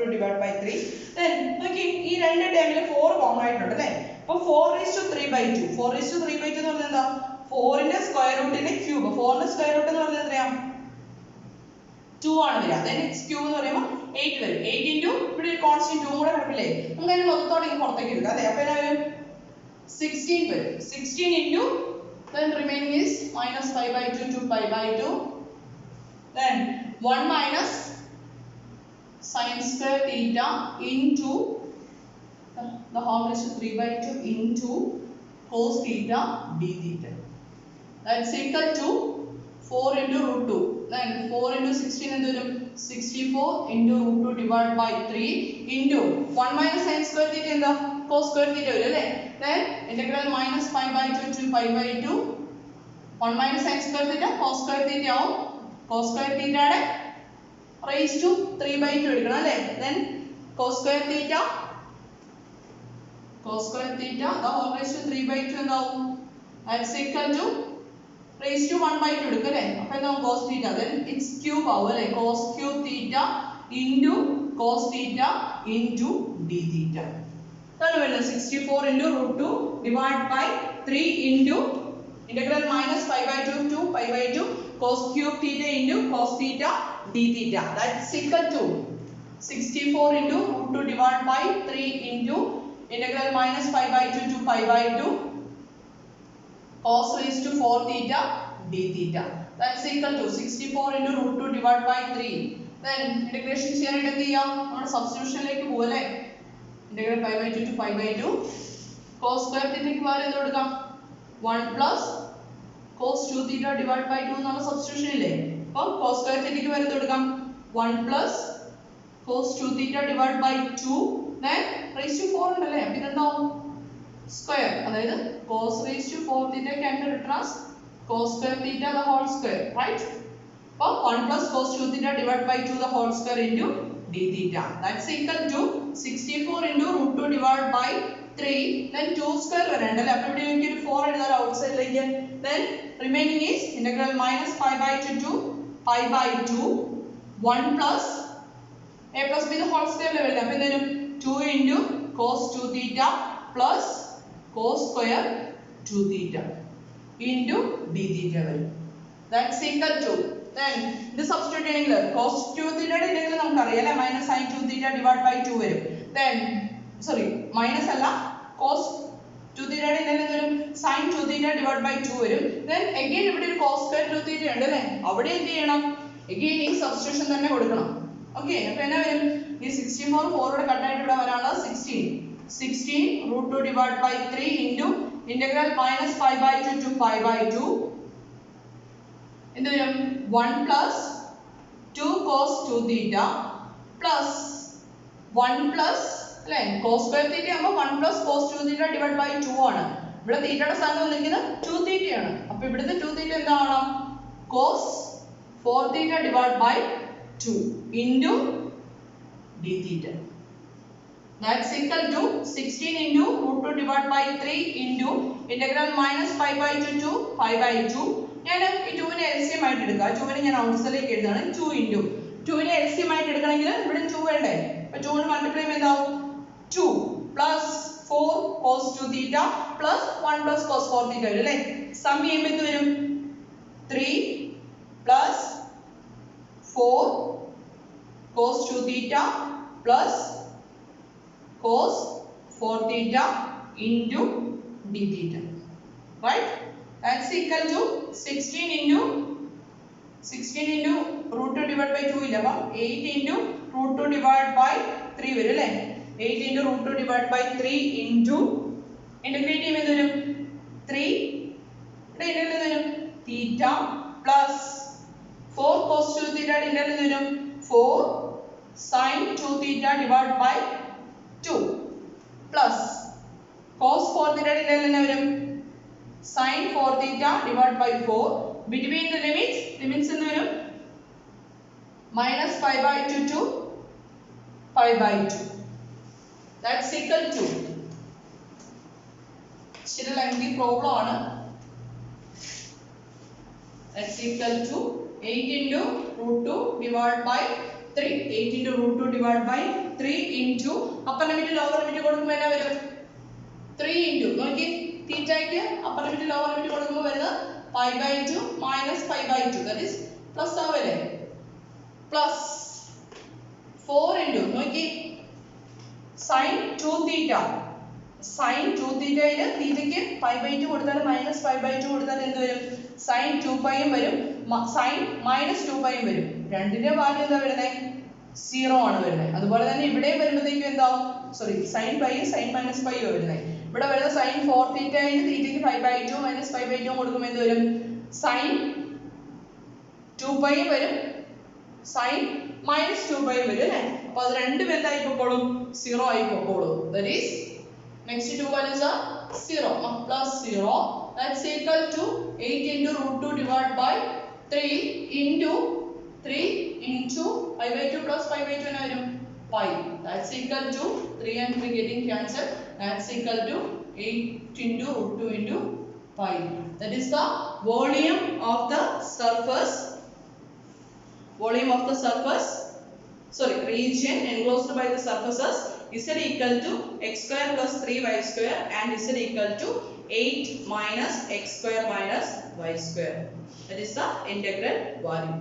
2 divided by 3. Then നോക്കി ഈ രണ്ട് ടേമിൽ 4 കോമൺ ആയിട്ടുണ്ട് അല്ലേ. അപ്പോൾ 4 raised to 3 by 2. 4 raised to 3 by 2 എന്ന് പറഞ്ഞാൽ എന്താ? 4 ന്റെ സ്ക്വയർ റൂട്ടിന്റെ ക്യൂബ്. 4 ന്റെ സ്ക്വയർ റൂട്ട് എന്ന് പറഞ്ഞാൽ എത്രയാ? 2 ആണ് വരിക. then x ക്യൂബ് എന്ന് പറയുമ്പോൾ 8 വരും. 8 into ഇവിടെ ഒരു കോൺസ്റ്റന്റ് 2 കൂടെ കിടക്കില്ലേ. നമുക്ക് അതിനെ മൊത്തത്തോടെ പുറത്തേക്ക് എടുക്കാം അല്ലേ. അപ്പോൾ എന്നാ വരും? 16 വരും. 16 into then remaining is -pi by 2 to pi by 2. Then 1 minus sin square theta into the whole raised to 3 by 2 into cos theta d theta. That's equal to 4 into root 2. Then 4 into 16 എന്ത് വരും? 64 into root 2 divided by 3 into 1 minus sin square theta എന്താ? cos square theta വരും അല്ലേ. Then integral -pi by 2 to pi by 2. 1 minus sin square theta cos square theta ആവും. cos square theta യുടെ raised to 3 by 2 എടുക്കണം അല്ലേ. then cos square theta the whole raised to 3 by 2 എന്താവും? that's equal to raised to 1 by 2 എടുക്കും അല്ലേ. അപ്പോൾ എന്താവും? cos theta. then its cube ആവും അല്ലേ. cos cube theta into cos theta into d theta. അതാണ് വരുന്നത് 64 into root 2 divided by 3 into integral -pi by 2 to pi by 2 cos cube theta into cos theta d theta. That's equal to 64 into root 2 divided by 3 into integral -pi by 2 to pi by 2 cos raised to 4 theta d theta. That's equal to 64 into root 2 divided by 3. Then integration ചെയ്യാനായിട്ട് എന്ത് ചെയ്യാം? നമ്മുടെ സബ്സ്റ്റിറ്റ്യൂഷനിലേക്ക് പോവല്ലേ. integral pi by 2 to pi by 2 cos square theta ക്ക് പകരം എന്ത് കൊടുക്കാം 1 plus cos 2 theta divided by 2 എന്നുള്ള സബ്സ്റ്റിറ്റ്യൂഷൻ ഇല്ലേ അപ്പോൾ cos square theta ക്ക് പകരം എന്ത് കൊടുക്കാം 1 plus cos 2 theta divided by 2 then raised to 4 ഉണ്ടല്ലേ അപ്പോൾ ഇതെന്താവും square അതായത് cos raised to 4 theta can be written as cos square theta the whole square right അപ്പോൾ 1 plus cos 2 theta divided by 2 the whole square into d theta that's equal to 64 into root 2 divided by 3 then 2 square വരണ്ടല്ലേ അപ്പോൾ ഇവിടെ എനിക്ക് ഒരു 4 എഴുതാൻ ഔട്ട്സൈഡിലേക്ക് then remaining is integral minus pi by 2 to pi by 2 1 plus a plus b the whole square level അപ്പോൾ എന്തായാലും 2 into cos 2 theta plus cos square 2 theta into d theta വരും that's equal to then this substitute ചെയ്യണമെങ്കിൽ cos 2 theta യുടെ integral നമുക്കറിയാം അല്ലേ minus sin 2 theta divided by 2 വരും then sorry minus അല്ല cos 2 theta യുടെ ഇന്റഗ്രൽ വരും sin 2 theta divided by 2 വരും then again ഇവിടെ ഒരു cos square 2 theta ഉണ്ട് അല്ലേ അവിടെ എന്ത് ചെയ്യണം again ഈ സബ്സ്റ്റിറ്റ്യൂഷൻ തന്നെ കൊടുക്കണം ഓക്കേ അപ്പോൾ എന്നാ വരും ഈ 64 4 യുടെ കട്ട് ആയിട്ട് ഇവിടെ വരാനുള്ള 16 root 2 divided by 3 into integral minus pi by 2 to pi by 2 എന്ത് വരും 1 plus 2 cos 2 theta plus 1 plus അല്ലേ cos square theta ആകുമ്പോൾ 1 plus cos 2 theta divided by 2 ആണ് ഇവിടെ തീറ്റയുടെ സ്ഥാനം വന്നിരിക്കുന്നത് 2 theta ആണ് അപ്പോൾ ഇവിടുത്തെ 2 theta എന്താണ് cos 4 theta divided by 2 into d theta that's equal to 16 into root 2 divided by 3 into integral minus pi by 2 to pi by 2 ഞാൻ ഈ 2 നെ LCM ആയിട്ട് എടുക്കുക 2 നെ ഞാൻ ഔട്ട്സൈഡിലേക്ക് എഴുതാണ് 2 into 2 നെ LCM ആയിട്ട് എടുക്കണമെങ്കിൽ ഇവിടെ 2 വേണ്ടേ അപ്പോൾ 2 കൊണ്ട് മൾട്ടിപ്ലൈ ചെയ്യുമ്പോൾ എന്താവും 2 plus 4 cos 2 theta plus 1 plus cos 4 theta വരും അല്ലേ സം ചെയ്യുമ്പോൾ എന്ത് വരും 3 plus 4 cos 2 theta plus cos 4 theta into d theta right that's equal to 16 into root 2 divided by 2 ഇല്ല അപ്പോൾ 8 into root 2 divided by 3 വരും അല്ലേ 8 into root 2 divided by 3 into integrate ചെയ്യുമ്പോൾ എന്ത് വരും 3 ഇവിടെ ഇന്റഗ്രൽ വരും theta plus 4 cos 2 theta integral വരും 4 sin 2 theta divided by 2 plus cos 4 theta integral എന്നാ വരും sin 4 theta divided by 4 between the limits എന്ന് വരും minus pi by 2 to pi by 2 that's equal to still lengthy problem ആണ് that's equal to 8 into root 2 divided by 3 8 into root 2 divided by 3 into upper limit lower limit കൊടുക്കുമ്പോൾ എന്നാ വരും 3 into നോക്കി തീറ്റയ്ക്ക് upper limit lower limit കൊടുക്കുമ്പോൾ വരുന്നത് pi by 2 minus pi by 2 that is plus ആവല്ലേ plus 4 into നോക്കി sin 2 theta sin 2 theta യിൽ തീറ്റയ്ക്ക് pi by 2 കൊടുത്താൽ minus pi by 2 കൊടുത്താൽ എന്ത് വരും sin 2 pi ഉം വരും sin minus 2 pi ഉം വരും രണ്ടിന്റെ വാല്യൂ എന്താ വരുന്നത് 0 ആണ് വരുന്നത് അതുപോലെ തന്നെ ഇവിടെയും വരുമ്പോഴത്തേക്കും എന്താവും sorry sin pi sin minus pi വരുന്നത് ഇവിടെ വരുന്ന sin 4 theta യിൽ തീറ്റയ്ക്ക് pi by 2 minus pi by 2 കൊടുക്കുമ്പോൾ എന്ത് വരും sin 2 pi വരും sin minus 2 pi വരും അല്ലേ അപ്പോൾ അത് രണ്ടും എന്തായി പോയിക്കോളും 0 ആയി പോയിക്കോളും that is next two values are 0 plus 0 that's equal to 8 into root 2 divided by 3 into pi by 2 plus pi by 2 എന്നാ വരും pi that's equal to 3 and 3 getting cancelled that's equal to 8 into root 2 into pi that is the volume of the surface sorry region enclosed by the surfaces z equal to x square plus 3y square and z equal to 8 minus x square minus y square that is the integral value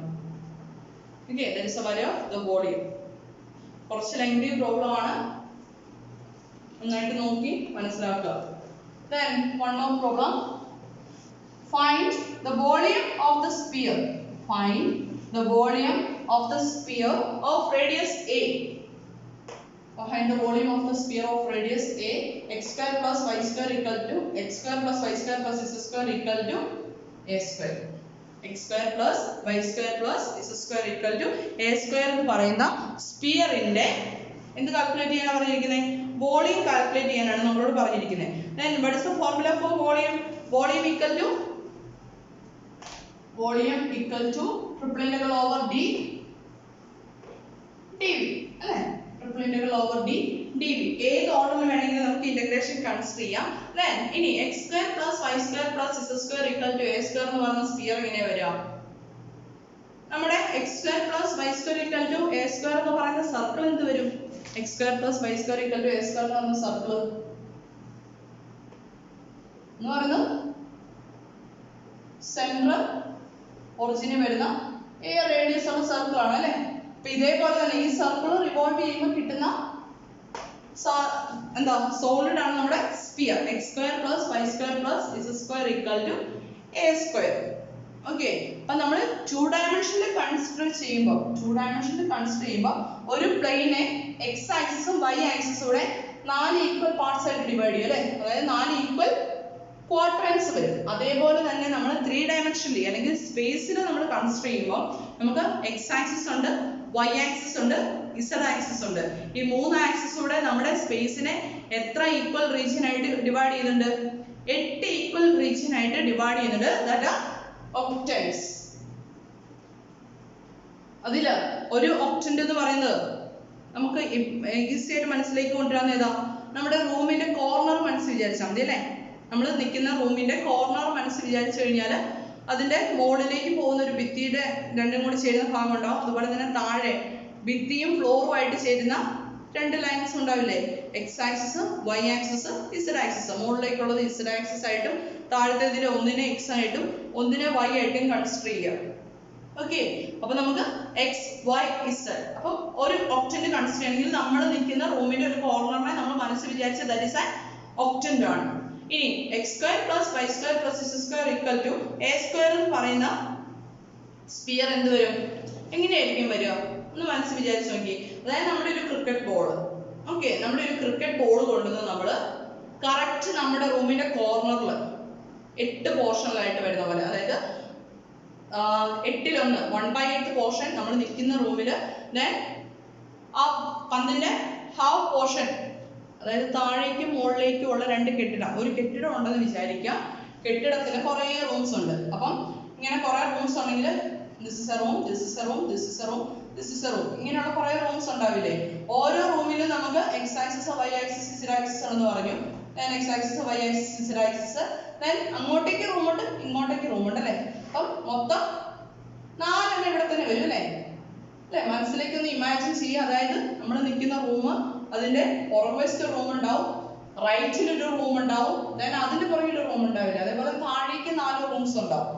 okay that is the value of the volume കുറച്ച് lengthy problem ആണ് നന്നായിട്ട് നോക്കി മനസ്സിലാക്കുക then one more problem find the volume of the sphere of radius a Find the volume of the sphere of radius a. X square plus y square equal to x square plus y square plus z square equal to a square. X square plus y square plus z square equal to a square എന്ന് പറയുന്ന സ്ഫിയറിന്റെ എന്ത് calculate ചെയ്യാനാണ് പറഞ്ഞിരിക്കുന്നത്? Volume calculate ചെയ്യാനാണ് നമ്മളോട് പറഞ്ഞിരിക്കുന്നത്. Then what is the formula for volume? Volume equal to triple integral over d dv അല്ലേ? triple integral over d dv. ഏത് ഓർഡറിൽ വേണമെങ്കിലും നമുക്ക് ഇന്റഗ്രേഷൻ കൺസിഡർ ചെയ്യാം. Then ഇനി x square plus y square plus z square equal to a square എന്ന് പറയുന്ന sphere എങ്ങനെ വരിക? നമ്മുടെ x square plus y square equal to a square എന്ന് പറയുന്ന സർക്കിൾ എന്ത് വരും? x square plus y square equal to a square എന്ന് പറയുന്ന സർക്കിൾ എന്ന് പറയുന്നത് സെൻട്രൽ ഒറിജിനിൽ വരുന്ന a റേഡിയസ് ഉള്ള സർക്കിൾ ആണ് അല്ലേ? അപ്പൊ ഇതേപോലെ തന്നെ ഈ സർക്കിൾ റിവോൾവ് ചെയ്യുമ്പോൾ കിട്ടുന്ന എന്താ സോളിഡ് ആണ് നമ്മുടെ sphere. x square plus y square plus z square equal to a square. Okay, അപ്പൊ നമ്മൾ 2 ഡയമെൻഷനിൽ കൺസിഡർ ചെയ്യുമ്പോൾ ഒരു പ്ലെയിനെ x ആക്സിസും y ആക്സിസും കൂടെ 4 ഈക്വൽ പാർട്സ് ആയിട്ട് ഡിവൈഡ് ചെയ്യും അല്ലേ? അതായത് 4 ഈക്വൽ ക്വാഡ്രൻസ് വരും. അതേപോലെ തന്നെ നമ്മൾ 3 ഡയമെൻഷനിൽ അല്ലെങ്കിൽ സ്പേസിൽ നമ്മൾ കൺസിഡർ ചെയ്യുമ്പോൾ നമുക്ക് x ആക്സിസ് ഉണ്ട്, y ആക്സിസ് ഉണ്ട്, z ആക്സിസ് ഉണ്ട്. ഈ 3 ആക്സിസൂടെ നമ്മുടെ സ്പേസിനെ എത്ര ഈക്വൽ റീജിയൻ ആയിട്ട് ഡിവൈഡ് ചെയ്യുന്നുണ്ട്? 8 ഈക്വൽ റീജിയൻ ആയിട്ട് ഡിവൈഡ് ചെയ്യുന്നുണ്ട്. That are octants. അതിൽ ഒരു ഒക്ടന്റ് എന്ന് പറയുന്നത് നമുക്ക് ഈസി ആയിട്ട് മനസ്സിലേക്ക് കൊണ്ടുവരാൻ ഏതാ? നമ്മുടെ റൂമിന്റെ കോർണർ മനസ്സിൽ വിചാരിച്ചാൽ മതി അല്ലേ? നമ്മൾ നിൽക്കുന്ന റൂമിന്റെ കോർണർ മനസ്സിൽ വിചാരിച്ചു കഴിഞ്ഞാൽ അതിന്റെ മുകളിലേക്ക് പോകുന്ന ഒരു ഭിത്തിയുടെ രണ്ടും കൂടി ചേരുന്ന ഭാഗം ഉണ്ടാവും. അതുപോലെ തന്നെ താഴെ ഭിത്തിയും ഫ്ലോറും ആയിട്ട് ചേരുന്ന 2 ലൈൻസ് ഉണ്ടാവില്ലേ? x axis, y axis, z axis. മുകളിലേക്കുള്ളത് z ആക്സിസ് ആയിട്ടും താഴത്തേതിൽ ഒന്നിനെ x ആയിട്ടും ഒന്നിനെ y ആയിട്ടും കൺസിഡർ ചെയ്യാം. ഓക്കെ, അപ്പൊ നമുക്ക് x, y, z. അപ്പൊ ഒരു ഒക്ടന്റ് കൺസിഡർ ചെയ്യണമെങ്കിൽ നമ്മൾ നിൽക്കുന്ന റൂമിന്റെ ഒരു കോർണറിനെ നമ്മൾ മനസ്സിൽ വിചാരിച്ച ദാറ്റ് ഈസ് ആൻ ഒക്ടന്റ് ആണ്. ഇനി x square plus y square plus z square equal to a square എന്ന് പറയുന്ന സ്ഫിയർ എന്ത് വരും? എങ്ങനെയായിരിക്കും വരിക? ഒന്ന് മനസ്സിൽ വിചാരിച്ചു നോക്കി. അതായത് നമ്മുടെ ഒരു ക്രിക്കറ്റ് ബോൾ, ഓക്കെ, നമ്മുടെ ഒരു ക്രിക്കറ്റ് ബോൾ കൊണ്ടുവന്ന് നമ്മൾ കറക്റ്റ് നമ്മുടെ റൂമിന്റെ കോർണറിൽ 8 പോർഷനിലായിട്ട് വരുന്ന പോലെ, അതായത് 8-1 1/8 പോർഷൻ നമ്മൾ നിൽക്കുന്ന റൂമിൽ, ദെൻ ആ പന്തിന്റെ ഹാഫ് പോർഷൻ, അതായത് താഴേക്കും മുകളിലേക്കും ഉള്ള 2 കെട്ടിടം, ഒരു കെട്ടിടം ഉണ്ടെന്ന് വിചാരിക്കാം. കെട്ടിടത്തിൽ കുറേ റൂംസ് ഉണ്ട്. അപ്പം ഇങ്ങനെ കുറേ റൂംസ് ഉണ്ടെങ്കിൽ this is a room, this is a room, this is a room, this is a room, ഇങ്ങനെയുള്ള കുറേ റൂംസ് ഉണ്ടാവില്ലേ? ഓരോ റൂമിലും നമുക്ക് x axis, y axis, z axis ആണെന്ന് പറഞ്ഞു. then x axis, y axis, z axis, then അങ്ങോട്ടേക്ക് റൂമുണ്ട്, ഇങ്ങോട്ടേക്ക് റൂമുണ്ട് അല്ലേ? അപ്പം മൊത്തം 4 ഇവിടെ തന്നെ വരും അല്ലേ? മനസ്സിലേക്ക് ഒന്ന് ഇമാജിൻ ചെയ്യുക. അതായത് നമ്മൾ നിൽക്കുന്ന റൂം, അതിന്റെ പുറകുവശത്ത് റൂം ഉണ്ടാവും, റൈറ്റിൽ ഒരു റൂം ഉണ്ടാവും, then അതിന്റെ പുറകിൽ ഒരു റൂം ഉണ്ടാവില്ല. അതേപോലെ താഴേക്ക് 4 റൂംസ് ഉണ്ടാവും.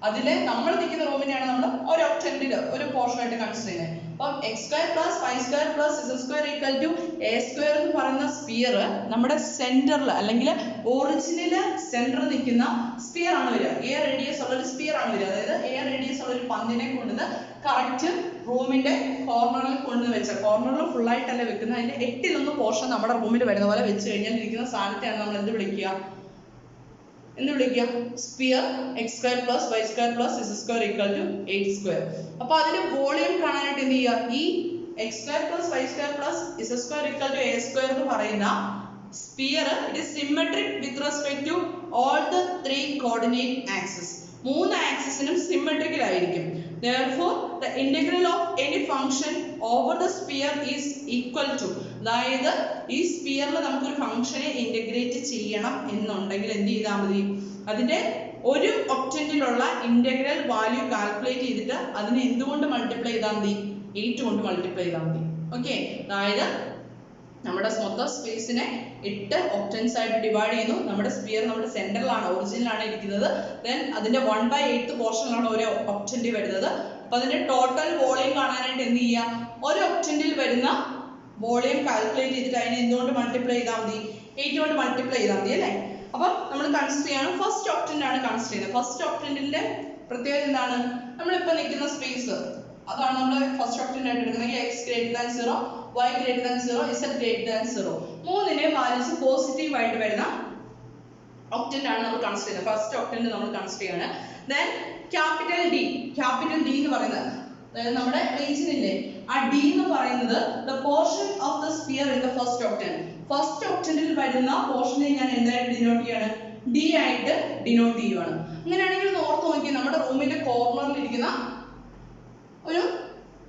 അതിലെ നമ്മൾ നിൽക്കുന്ന റൂമിനെയാണ് നമ്മൾ ഒരു ഒക്ടന്റിൽ ഒരു പോർഷൻ ആയിട്ട് കൺസിഡർ ചെയ്യുന്നത്. അപ്പം x square plus y square plus z square equal to a square എന്ന് പറയുന്ന സ്ഫിയർ നമ്മുടെ സെന്ററിൽ അല്ലെങ്കിൽ ഒറിജിനൽ സെന്ററിൽ നിൽക്കുന്ന സ്ഫിയർ ആണ് വരിക. a റേഡിയസ് ഉള്ള ഒരു സ്ഫിയർ ആണ് വരിക. അതായത് a റേഡിയസ് ഉള്ള ഒരു പന്തിനെ കൊണ്ടുവന്ന് കറക്റ്റ് റൂമിന്റെ കോർണറിൽ കൊണ്ടുവന്ന് വെച്ച, കോർണറിൽ ഫുൾ ആയിട്ടല്ല വെക്കുന്നത്, അതിന്റെ 8-1 പോർഷൻ നമ്മുടെ റൂമിൽ വരുന്ന പോലെ വെച്ച് കഴിഞ്ഞാൽ ഇരിക്കുന്ന സാധനത്തെയാണ് നമ്മൾ എന്ത് വിളിക്കുക? Sphere x square plus y square plus z square equal to 8 square. അപ്പോൾ അതിന്റെ വോളിയം കാണാനായിട്ട് എന്ത് ചെയ്യുക? ഈ x square plus y square plus z square equal to a square എന്ന് പറയുന്ന sphere it is symmetric with respect to all the 3 coordinate axis. 3 ആക്സിസിനും symmetrical ആയിരിക്കും. Therefore, the integral of any function over the sphere is equal to, അതായത് ഈ സ്ഫിയറിൽ നമുക്കൊരു ഫംഗ്ഷനെ integrate ചെയ്യണം എന്നുണ്ടെങ്കിൽ എന്ത് ചെയ്താൽ മതി? അതിന്റെ ഒരു ഒക്ടന്റിലുള്ള ഇന്റഗ്രൽ വാല്യൂ കാൽക്കുലേറ്റ് ചെയ്തിട്ട് അതിനെ എന്തുകൊണ്ട് മൾട്ടിപ്ലൈ ചെയ്താൽ മതി? 8 കൊണ്ട് മൾട്ടിപ്ലൈ ചെയ്താൽ മതി. ഓക്കെ, അതായത് നമ്മുടെ മൊത്തം സ്പേസിനെ 8 ഒക്ടൻസ് ആയിട്ട് ഡിവൈഡ് ചെയ്യുന്നു. നമ്മുടെ സ്ഫിയർ നമ്മുടെ സെന്ററിലാണ്, ഒറിജിനിലാണ് ഇരിക്കുന്നത്. ദെൻ അതിന്റെ 1/8 പോർഷനിലാണ് ഒരു ഒക്ടന്റ് വരുന്നത്. അപ്പൊ അതിന്റെ ടോട്ടൽ വോളിയം കാണാനായിട്ട് എന്ത് ചെയ്യാം? ഒരു ഒക്ടന്റിൽ വരുന്ന വോളിയം കാൽക്കുലേറ്റ് ചെയ്തിട്ട് അതിനെ എന്തുകൊണ്ട് മൾട്ടിപ്ലൈ ചെയ്താൽ മതി? 8 കൊണ്ട് മൾട്ടിപ്ലൈ ചെയ്താൽ മതി അല്ലേ? അപ്പം നമ്മൾ കൺസിഡർ ചെയ്യാണ്, ഫസ്റ്റ് ഒക്ടന്റ് ആണ് കൺസിഡർ ചെയ്യുന്നത്. ഫസ്റ്റ് ഒക്ടന്റിന്റെ പ്രത്യേകത എന്താണ്? നമ്മളിപ്പോൾ നിൽക്കുന്ന സ്പേസ്, അതാണ് നമ്മൾ ഫസ്റ്റ് ഒക്ടന്റ് ആയിട്ട് എടുക്കുന്നത്. x greater than 0, y greater than 0, z greater than 0. മൂന്നിനെ വാല്യൂസ് പോസിറ്റീവ് ആയിട്ട് വരുന്ന ഒക്ടന്റ് ആണ് നമ്മൾ കൺസിഡർ ചെയ്യുന്നത്. ഫസ്റ്റ് ഒക്ടന്റ് നമ്മൾ കൺസിഡർ ചെയ്യാണ്. ദെൻ ക്യാപിറ്റൽ ഡി എന്ന് പറയുന്നത്, അതായത് നമ്മുടെ റീജിയനിലെ ആ ഡി എന്ന് പറയുന്നത് the portion of the sphere in the first octant. First ഒക്ടന്റിൽ വരുന്ന പോർഷനെ ഞാൻ എന്തായിട്ട് ഡിനോട്ട് ചെയ്യാണ്? ഡി ആയിട്ട് ഡിനോട്ട് ചെയ്യുവാണ്. അങ്ങനെയാണെങ്കിൽ ഒന്ന് ഓർത്ത് നോക്കി, നമ്മുടെ റൂമിന്റെ കോർണറിൽ ഇരിക്കുന്ന ഒരു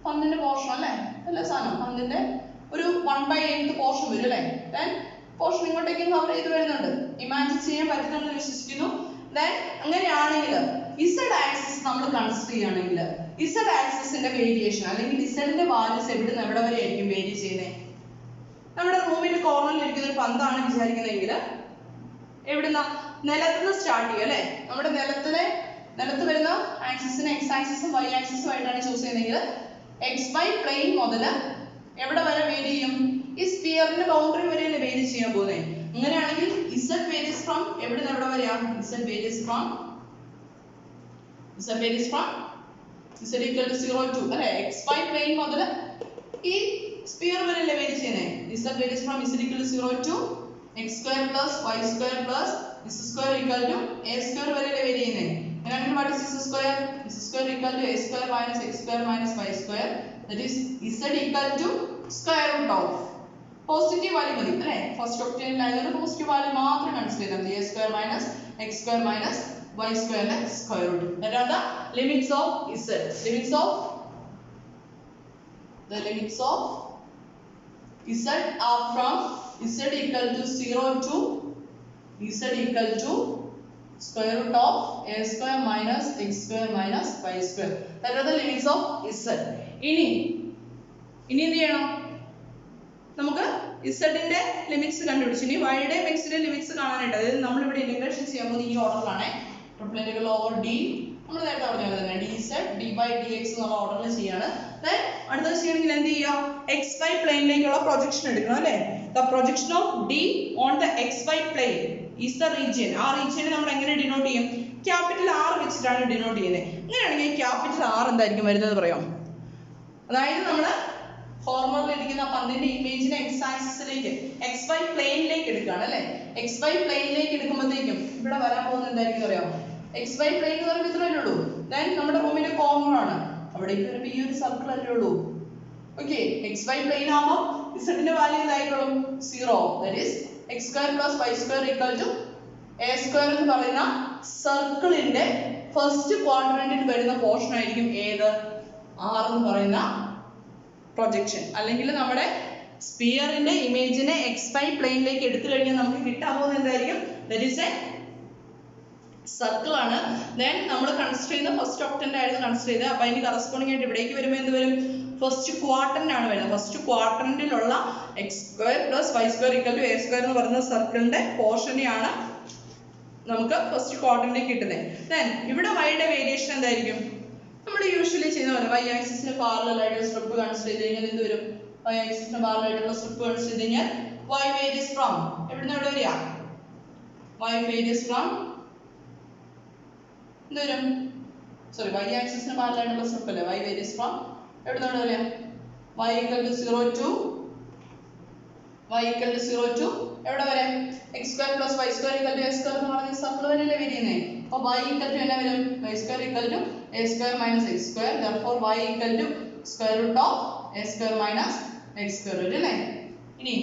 പന്തിന്റെ പോർഷൻ അല്ലേ, അല്ല സാധനം പന്തിന്റെ ഒരു 1/8 പോർഷൻ വരും അല്ലേ. ദെൻ പോർഷൻ ഇങ്ങോട്ടേക്കും കവർ ചെയ്ത് വരുന്നുണ്ട്. ഇമാജിൻ ചെയ്യാൻ പറ്റുന്നുണ്ടെന്ന് വിശ്വസിക്കുന്നു. ദെൻ അങ്ങനെയാണെങ്കിൽ ഇസഡ് ആക്സിസ് നമ്മൾ കൺസിഡർ ചെയ്യുകയാണെങ്കിൽ ഇസഡ് ആക്സിസിന്റെ വേരിയേഷൻ അല്ലെങ്കിൽ ഇസഡിന്റെ വാല്യൂസ് എവിടെ നിന്ന് എവിടെ വരെ ആയിരിക്കും വേരി ചെയ്യുന്നത്? നമ്മുടെ റൂമിന്റെ കോർണറിൽ ഇരിക്കുന്ന ഒരു പന്താണ് വിചാരിക്കുന്നതെങ്കിൽ എവിടുന്ന നിലത്തുനിന്ന് സ്റ്റാർട്ട് ചെയ്യുക അല്ലേ. നമ്മുടെ നിലത്ത് വരുന്ന ആക്സിസിന് എക്സ് ആക്സിസും വൈ ആക്സിസും ആയിട്ടാണ് ചൂസ് ചെയ്യുന്നതെങ്കിൽ എക്സ് വൈ പ്ലെയിൻ മുതൽ എവിടെ വരെ വേരി ചെയ്യും? ഈ സ്ഫിയറിന്റെ ബൗണ്ടറി വരെയല്ലേ വേരി ചെയ്യാൻ പോകുന്നത്. അങ്ങനെയാണെങ്കിൽ z varies from എവിടെ നിന്ന് എവിടെ വരെയാ? z varies from z equal to 0 to അല്ലേ, xy പ്ലെയിൻ മുതൽ ഈ സ്ഫിയർ വരെയല്ലേ വേരി ചെയ്യുന്നത്. z varies from z equal to 0 to x square plus y square plus z square equal to a square വരെയല്ലേ vary ചെയ്യുന്നത്. അങ്ങനെയാണെങ്കിൽ what is z square? z square equal to a square minus x square minus y square, that is z equal to square root of positive value മതി അല്ലേ. First ഒക്ടേനിൽ ആയതുകൊണ്ട് positive value മാത്രം consider ചെയ്താൽ മതി. a square minus x square minus y square ന്റെ square root. That are the limits of z. limits of z are from z equal to 0 to z equal to square root of a square minus x square minus y square. That are the limits of z. ഇനി എന്ത് ചെയ്യണം? നമുക്ക് ഇസഡിന്റെ limits കണ്ടുപിടിച്ചു. ഇനി വൈയുടെ എക്സിന്റെ limits കാണാനായിട്ട്, അതായത് നമ്മളിവിടെ ഇന്റഗ്രേഷൻ ചെയ്യാൻ പോകുന്ന ഈ ഓർഡറിലാണ്. ട്രിപ്പിൾ ഇന്റഗ്രൽ ഓവർ ഡി നമ്മൾ നേരത്തെ പറഞ്ഞത് തന്നെ d z d y d x എന്നുള്ള ഓർഡറിൽ ചെയ്യാണ്. ദെൻ അടുത്തത് ചെയ്യണമെങ്കിൽ എന്ത് ചെയ്യുക? എക്സ് വൈ പ്ലെയിനിലേക്കുള്ള പ്രൊജക്ഷൻ എടുക്കണം അല്ലേ. The projection of D on the x y plane is the region. ആ റീജിയനെ നമ്മൾ എങ്ങനെ ഡിനോട്ട് ചെയ്യും? ക്യാപിറ്റൽ ആർ വെച്ചിട്ടാണ് ഡിനോട്ട് ചെയ്യുന്നത്. അങ്ങനെയാണെങ്കിൽ ക്യാപിറ്റൽ ആർ എന്തായിരിക്കും വരുന്നത് പറയാം. അതായത് നമ്മൾ കോർണറിൽ ഇരിക്കുന്ന പന്തിന്റെ ഇമേജിനെ എക്സ് ആക്സിസിലേക്ക് എക്സ് വൈ പ്ലെയിനിലേക്ക് എടുക്കുകയാണ് അല്ലേ. എക്സ് വൈ പ്ലെയിനിലേക്ക് എടുക്കുമ്പോഴത്തേക്കും ഇവിടെ വരാൻ പോകുന്നത് എന്തായിരിക്കും അറിയാമോ? എക്സ് വൈ പ്ലെയിൻ എന്ന് പറയുമ്പോൾ ഇത്രയല്ലേ ഉള്ളൂ. ദെൻ നമ്മുടെ റൂമിന്റെ കോർണർ ആണ്, അവിടേക്ക് വരുമ്പോൾ ഈ ഒരു സർക്കിൾ അല്ലേ ഉള്ളൂ. ഓക്കെ, എക്സ് വൈ പ്ലെയിൻ ആകുമ്പോൾ ഇസഡിന്റെ വാല്യൂ എന്തായിക്കോളും? 0. That is x square plus y square equal to a square എന്ന് പറയുന്ന സർക്കിളിന്റെ ഫസ്റ്റ് ക്വാഡ്രന്റിൽ വരുന്ന പോർഷൻ ആയിരിക്കും ഏത്? r എന്ന് പറയുന്ന പ്രൊജക്ഷൻ. അല്ലെങ്കിൽ നമ്മുടെ സ്ഫിയറിന്റെ ഇമേജിനെ എക്സ് വൈ പ്ലെയിനിലേക്ക് എടുത്തു കഴിഞ്ഞാൽ നമുക്ക് കിട്ടാൻ പോകുന്നത് എന്തായിരിക്കും? ദാറ്റ് ഈസ് എ സർക്കിൾ ആണ്. ദെൻ നമ്മൾ കൺസിഡർ ചെയ്യുന്ന ഫസ്റ്റ് ഒക്ടന്റ് ആയിരുന്നു കൺസിഡർ ചെയ്തത്. അപ്പൊ അതിന് കറസ്പോണ്ടിങ് ആയിട്ട് ഇവിടേക്ക് വരുമ്പോൾ എന്ത് വരും? ഫസ്റ്റ് ക്വാഡ്രന്റ് ആണ് വരുന്നത്. ഫസ്റ്റ് ക്വാഡ്രന്റിലുള്ള x square plus y square equal to a square എന്ന് പറയുന്ന സർക്കിളിന്റെ പോർഷനെയാണ് നമുക്ക് ഫസ്റ്റ് ക്വാഡ്രന്റിലേക്ക് കിട്ടുന്നത്. ദെൻ ഇവിടെ വൈയുടെ വേരിയേഷൻ എന്തായിരിക്കും? നമ്മൾ യൂഷ്വലി ചെയ്യുന്ന പോലെ വൈ ആക്സിസിന് പാരലൽ ആയിട്ട് സ്ട്രിപ്പ് കൺസിഡർ ചെയ്ത് കഴിഞ്ഞാൽ എന്ത് വരും? വൈ ആക്സിസിന് പാരലൽ ആയിട്ടുള്ള സ്ട്രിപ്പ് കൺസിഡർ ചെയ്ത് കഴിഞ്ഞാൽ വൈ വേരിയസ് ഫ്രം എവിടുന്ന് എവിടെ വരിക? വൈ വേരിയസ് ഫ്രം എന്ത് വരും? സോറി, വൈ ആക്സിസിന് പാരലൽ ആയിട്ടുള്ള സ്ട്രിപ്പ് അല്ലേ. വൈ വേരിയസ് ഫ്രം എവിടുന്ന് എവിടെ വരിക? y equal to 0 to എവിടെ വരെ? x square plus y square equal to a square എന്ന് പറഞ്ഞ സർക്കിൾ വരെയല്ലേ വരുന്നത്. അപ്പോൾ y equal to എന്നാ വരും? y square equal to a square minus x square. Therefore y equal to square root of a square minus x square വരും അല്ലേ. ഇനി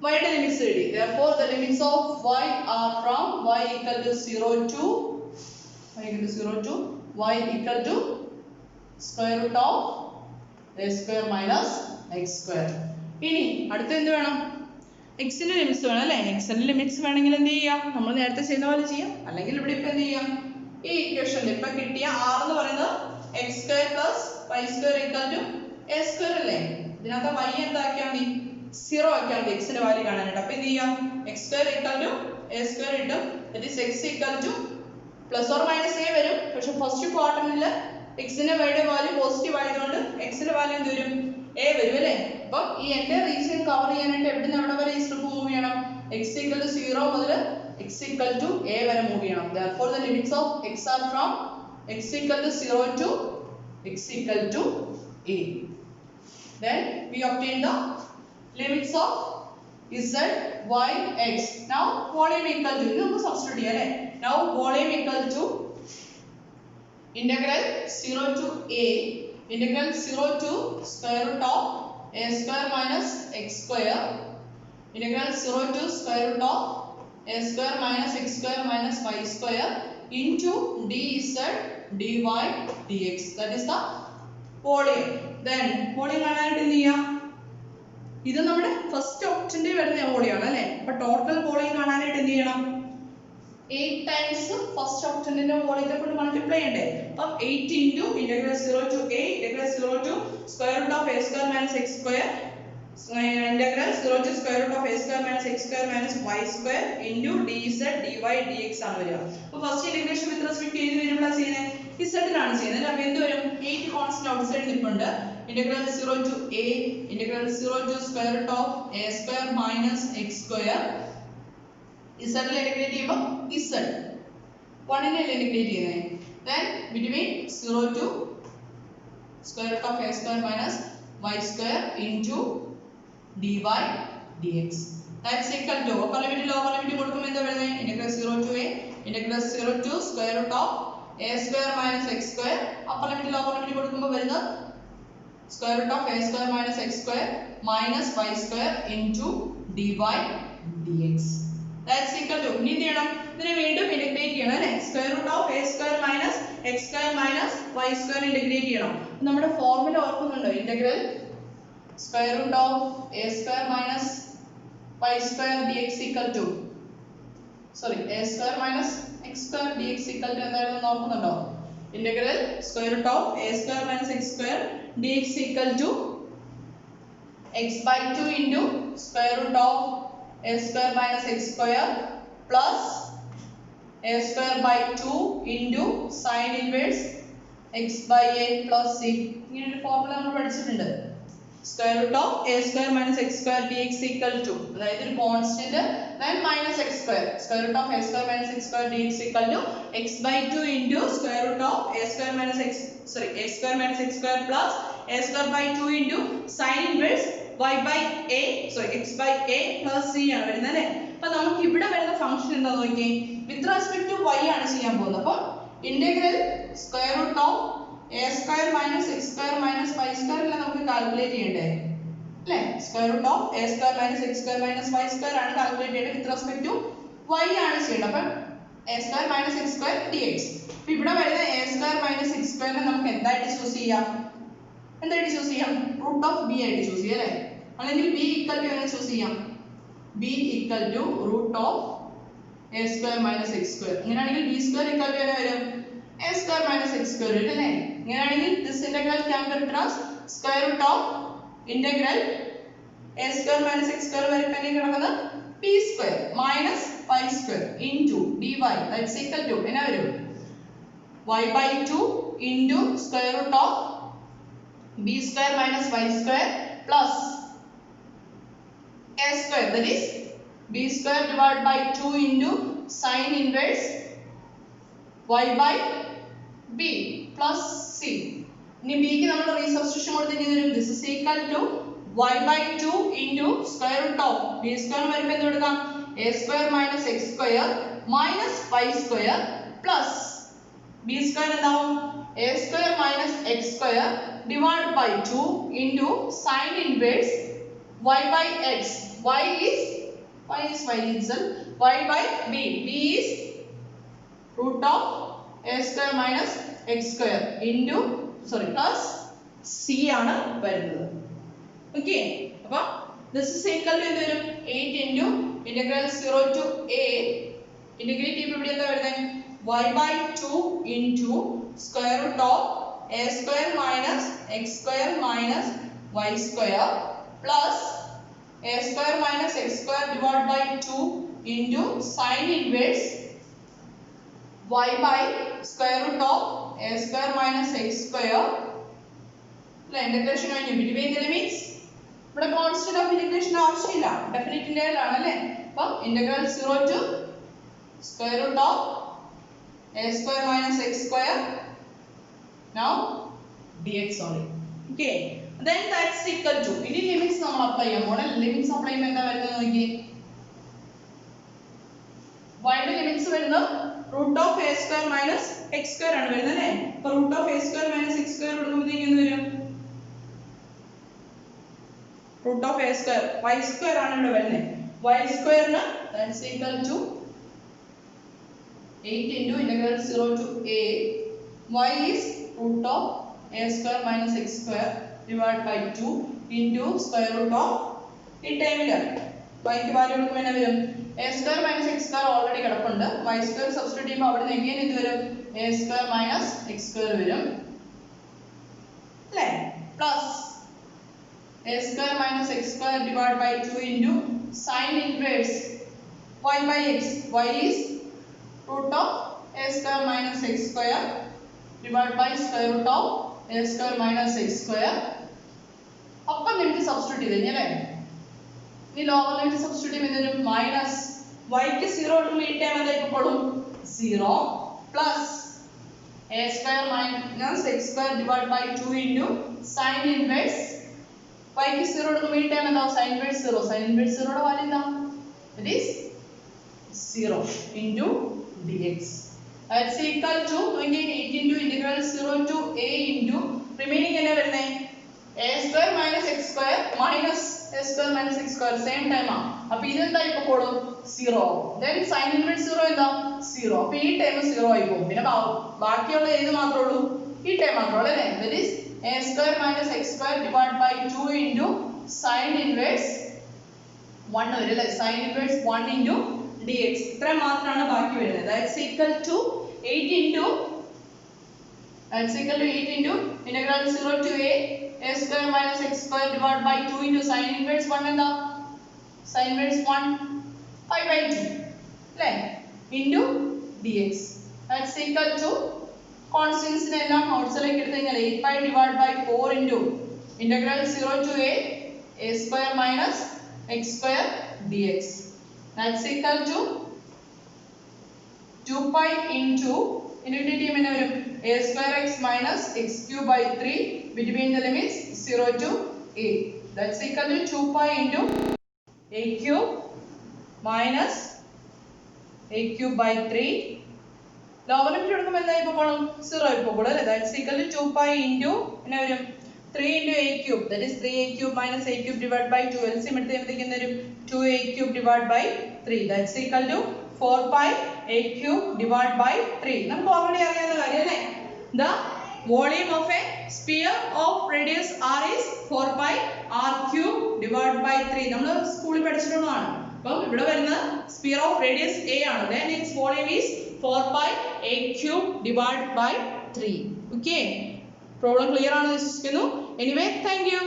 y യുടെ ലിമിറ്റ്സ് എഴുതി. Therefore the limits of y are from y equal to 0 to y equal to square root of a square minus x square. ഇനി അടുത്ത എന്ത് വേണം? എക്സിന്റെ ലിമിറ്റ്സ് വേണം അല്ലേ. എക്സിന്റെ ലിമിറ്റ്സ് വേണമെങ്കിൽ എന്ത് ചെയ്യാം? നമ്മൾ നേരത്തെ ചെയ്യുന്ന പോലെ ചെയ്യാം. അല്ലെങ്കിൽ ഇവിടെ ഇപ്പൊ എന്ത് ചെയ്യാം? ഈ ഇക്വേഷനിൽ ഇപ്പൊ കിട്ടിയ r എന്ന് പറയുന്നത് x square plus y square equal to a square അല്ലേ. ഇതിനകത്ത് y എന്താക്കിയാൽ മതി? 0 ആക്കിയാൽ മതി എക്സിന്റെ വാല്യൂ കാണാനായിട്ട്. അപ്പൊ എന്ത് ചെയ്യാം? x square equal to a square ഇട്ടും that is x equal to plus or minus a വരും. പക്ഷെ ഫസ്റ്റ് ക്വാഡ്രന്റിൽ എക്സിന്റെ വൈയുടെ വാല്യൂ പോസിറ്റീവ് ആയതുകൊണ്ട് എക്സിന്റെ വാല്യൂ എന്ത് വരും? a വരും അല്ലേ. അപ്പം ഈ എന്റെ റീജിയൻ കവർ ചെയ്യാനായിട്ട് എവിടെ നിന്ന് എവിടെ വരെ ഈ സ്ട്രിപ്പ് മൂവ് ചെയ്യണം? x equal to 0 മുതൽ x equal to a വരെ മൂവ് ചെയ്യണം. Therefore the limits of x are from x equal to 0 to x equal to a. Then we obtain the limits of z, y, x. Now volume equal to, ഇത് നമുക്ക് substitute ചെയ്യാം അല്ലേ. Now volume equal to integral 0 to a, integral 0 to square root of a square minus x square, integral 0 to square root of a square minus x square minus y square into dz dy dx. That is the volume. Then volume കാണാനായിട്ട് എന്ത് ചെയ്യാം? ഇത് നമ്മുടെ first ഓപ്ഷന്റെ വരുന്ന volume ആണ് അല്ലേ. അപ്പോൾ total volume കാണാനായിട്ട് എന്ത് ചെയ്യണം? 8 times ഫസ്റ്റ് ഓപ്ഷന്റെ വോളിയത്തെ കൊണ്ട് മൾട്ടിപ്ലൈ ചെയ്യണ്ടേ. അപ്പം 8 into integral 0 to a, integral 0 to square root of a square minus x square, integral 0 to square root of a square minus x square minus y square into dz dy dx ആണ് വരിക. അപ്പോൾ first integration with respect to ഏത് variable ആണ് ചെയ്യുന്നത്? z ലാണ് ചെയ്യുന്നത്. അപ്പോൾ എന്ത് വരും? 8 കോൺസ്റ്റന്റ് ഔട്ട്സൈഡ് നിൽപ്പുണ്ട്. integral 0 to a, integral 0 to square root of a square minus x square, z ൽ ഇന്റഗ്രേറ്റ് ചെയ്യുമ്പോൾ z 1 നെ ഇന്റഗ്രേറ്റ് ചെയ്യുന്നത്. then between 0 to square root of a square minus y square into dy dx. That's equal to upper limit lower limit കൊടുക്കുമ്പോൾ എന്താ വരുന്നത്? integral 0 to a, integral 0 to square root of a square minus x square, upper limit lower limit കൊടുക്കുമ്പോൾ വരുന്നത് square root of a square minus x square minus y square into dy dx. That's equal to, ഇനി എന്ത് ചെയ്യണം? ഇതിനെ വീണ്ടും integrate ചെയ്യണം അല്ലേ. square root of a square minus x square minus y square integrate ചെയ്യണം. നമ്മുടെ ഫോർമുല ഓർക്കുന്നുണ്ടോ? Integral square root of a square minus y square dx equal to, sorry, a square minus x square dx equal to എന്താണെന്ന് നോക്കുന്നുണ്ടോ? integral square root of a square minus x square dx equal to x by 2 into square root of a square minus x square plus a square by 2 into sin inverse x by a plus c. ഇങ്ങനെ ഒരു formula നമ്മൾ പഠിച്ചിട്ടുണ്ട്. square root of a square minus x square dx equal to, അതായത് ഒരു constant then minus x square, square root of a square minus x square dx equal to x by 2 into square root of a square minus x, sorry, a square minus x square plus a square by 2 into sin inverse y by a, sorry, x by a plus c ആണ് വരുന്നത് അല്ലേ. അപ്പോൾ നമുക്ക് ഇവിടെ വരുന്ന function എന്താ നോക്കിയേ? വിത്ത് respect to y ആണ് ചെയ്യാൻ പോകുന്നത്. അപ്പോൾ integral square root of a square minus x square minus y square എല്ലാം നമുക്ക് കാൽക്കുലേറ്റ് ചെയ്യണ്ടേ അല്ലേ. Square root of a square minus x square minus y square ആണ് കാൽക്കുലേറ്റ് ചെയ്യേണ്ടത്. വിത്ത് റെസ്പെക്ട് ടു y ആണ് ചെയ്യേണ്ടത്. അപ്പം a square minus x square dx. അപ്പോൾ ഇവിടെ വരുന്ന a square minus x square നെ നമുക്ക് എന്തായിട്ട് ചൂസ് ചെയ്യാം? എന്തായിട്ട് ചൂസ് ചെയ്യാം? റൂട്ട് ഓഫ് b ആയിട്ട് ചൂസ് ചെയ്യാം അല്ലേ. അല്ലെങ്കിൽ b ഈക്വൽ ടു എങ്ങനെ ചൂസ് ചെയ്യാം? b equal to root of a square minus x square. ഇങ്ങനെയാണെങ്കിൽ b square ഈക്വൽ ടു എങ്ങനെ വരും? a square minus x square വരും അല്ലേ. ഇങ്ങനെയാണെങ്കിൽ this integral can be written as square root of integral a square minus x square വരെ തന്നെ കിടക്കുന്നത് b square minus y square into dy. That's equal to എന്നാ വരും? y by 2 into square root of b square minus y square plus a square, that is b square divided by 2 into sin inverse y by b plus c. ഇനി b ക്ക് നമ്മൾ റീസബ്സ്റ്റിറ്റ്യൂഷൻ കൊടുത്തിട്ട് വരും. this is equal to y by 2 into square root of b square വരുമ്പോൾ എന്ത് കൊടുക്കാം? a square minus x square minus y square plus b square എന്താവും? a square minus x square divided by 2 into sin inverse y by x. y is y itself, y by b. b is root of a square minus x square into, sorry, plus c ആണ് വരുന്നത്. Okay. അപ്പോൾ this is equal to എന്ത് വരും? 8 into integral 0 to a, integrate ചെയ്യുമ്പോൾ ഇവിടെ എന്താ വരുന്നത്? y by 2 into square root of a square minus x square minus y square plus a square minus x square divided by 2 into sin inverse y by square root of a square minus x square. Integration കഴിഞ്ഞു. between the limits ഇവിടെ constant of integration ആവശ്യമില്ല, definite integral ആണല്ലേ. അപ്പോൾ integral 0 to square root of a square minus x square now dx only. Okay, then that's equal to ഇനി limits നമ്മൾ apply ചെയ്യാൻ പോണം. Limits apply ചെയ്യുമ്പോൾ എന്താ വരുന്നത് നോക്കി. y യുടെ ലിമിറ്റ്സ് വരുന്നത് root of a square minus x square ആണ് വരുന്നത് അല്ലേ. അപ്പോൾ root of a square minus x square കൊടുക്കുമ്പോഴത്തേക്ക് എന്ത് വരും? Root of a square y square ആണ് ഇവിടെ വരുന്നത്. y സ്ക്വയറിന് that's equal to 8 into integral 0 to a y is root of a square minus x square divided by 2 into square root of ഈ ടൈമിൽ y ക്ക് വാല്യൂ കൊടുക്കുമ്പോൾ എന്നാ വരും? a square minus x square already കിടപ്പുണ്ട്. y square substitute ചെയ്യുമ്പോൾ അവിടെ നിന്ന് എങ്ങനെ ഇത് വരും? a square minus x square വരും അല്ലേ. Plus a square minus x square divided by 2 into sin inverse y by x. y is root of a square minus x square divided by square root of a square minus x square. അപ്പം limit substitute ചെയ്ത് കഴിഞ്ഞാൽ ഈ lower limit substitute ചെയ്യുമ്പോൾ minus y ക്ക് 0 കൊടുക്കുമ്പോൾ ഈ time എന്തായിക്കോളും? 0 plus a square minus x square divided by 2 into sin inverse y ക്ക് 0 കൊടുക്കുമ്പോൾ ഈ ടൈം എന്താവും? sin inverse 0. sin inverse 0 യുടെ വാല്യൂ എന്താ? it is 0 into dx. That's equal to 8 into integral 0 to a into remaining என்ன വരുന്നേ? a square minus x square minus a square minus x square same time ആ. അപ്പോൾ ഇത് എന്തായി പോകും? 0. then sin inverse 0 എന്താ? 0. അപ്പോൾ ഈ ടൈം 0 ആയി പോകും. പിന്നെ ബാക്കിയുള്ള ഏത് മാത്രമേ ഉള്ളൂ? ഈ ടൈം മാത്രമേ ഉള്ളൂ അല്ലേ. that is a square minus x square divided by 2 into sin inverse 1 വരും അല്ലേ. sin inverse 1 into dx. ഇത്ര മാത്രമാണ് ബാക്കി വരുന്നത്. that's equal to 8 into integral 0 to a square minus x square divided by 2 into sin inverse 1 എന്താ? sin inverse 1 pi by 2 അല്ലേ into dx. that's equal to constants എല്ലാം ഔട്ട്സൈഡിലേക്ക് എടുത്തു കഴിഞ്ഞാൽ 8 pi divided by 4 into integral 0 to a square minus x square dx. that's equal to 2 pi into dt എങ്ങനെ വരും? a square x minus x cube by 3 between the limits 0 to a. that's equal to 2 pi into a cube minus a cube by 3. lower limit എടുക്കുമ്പോൾ എന്തായി പോകും? 0 ആയി പോകും അല്ലേ. that's equal to 2 pi into എങ്ങനെ വരും? 3 into a cube, that is 3a cube minus a cube divided by 2. LCM എടുത്ത് കഴിയുമ്പോഴത്തേക്ക് എന്ത് വരും? 2a cube divided by 3. that's equal to 4 pi a cube divided by 3. നമുക്ക് ഓൾറെഡി അറിയാവുന്ന കാര്യം അല്ലേ. the volume of a sphere of radius r is 4 pi r cube divided by 3. നമ്മൾ സ്കൂളിൽ പഠിച്ചിട്ടുള്ളതാണ്. അപ്പം ഇവിടെ വരുന്നത് sphere of radius a ആണ്. then its volume is 4 pi a cube divided by 3. okay, problem clear ആണെന്ന് വിശ്വസിക്കുന്നു. anyway, thank you.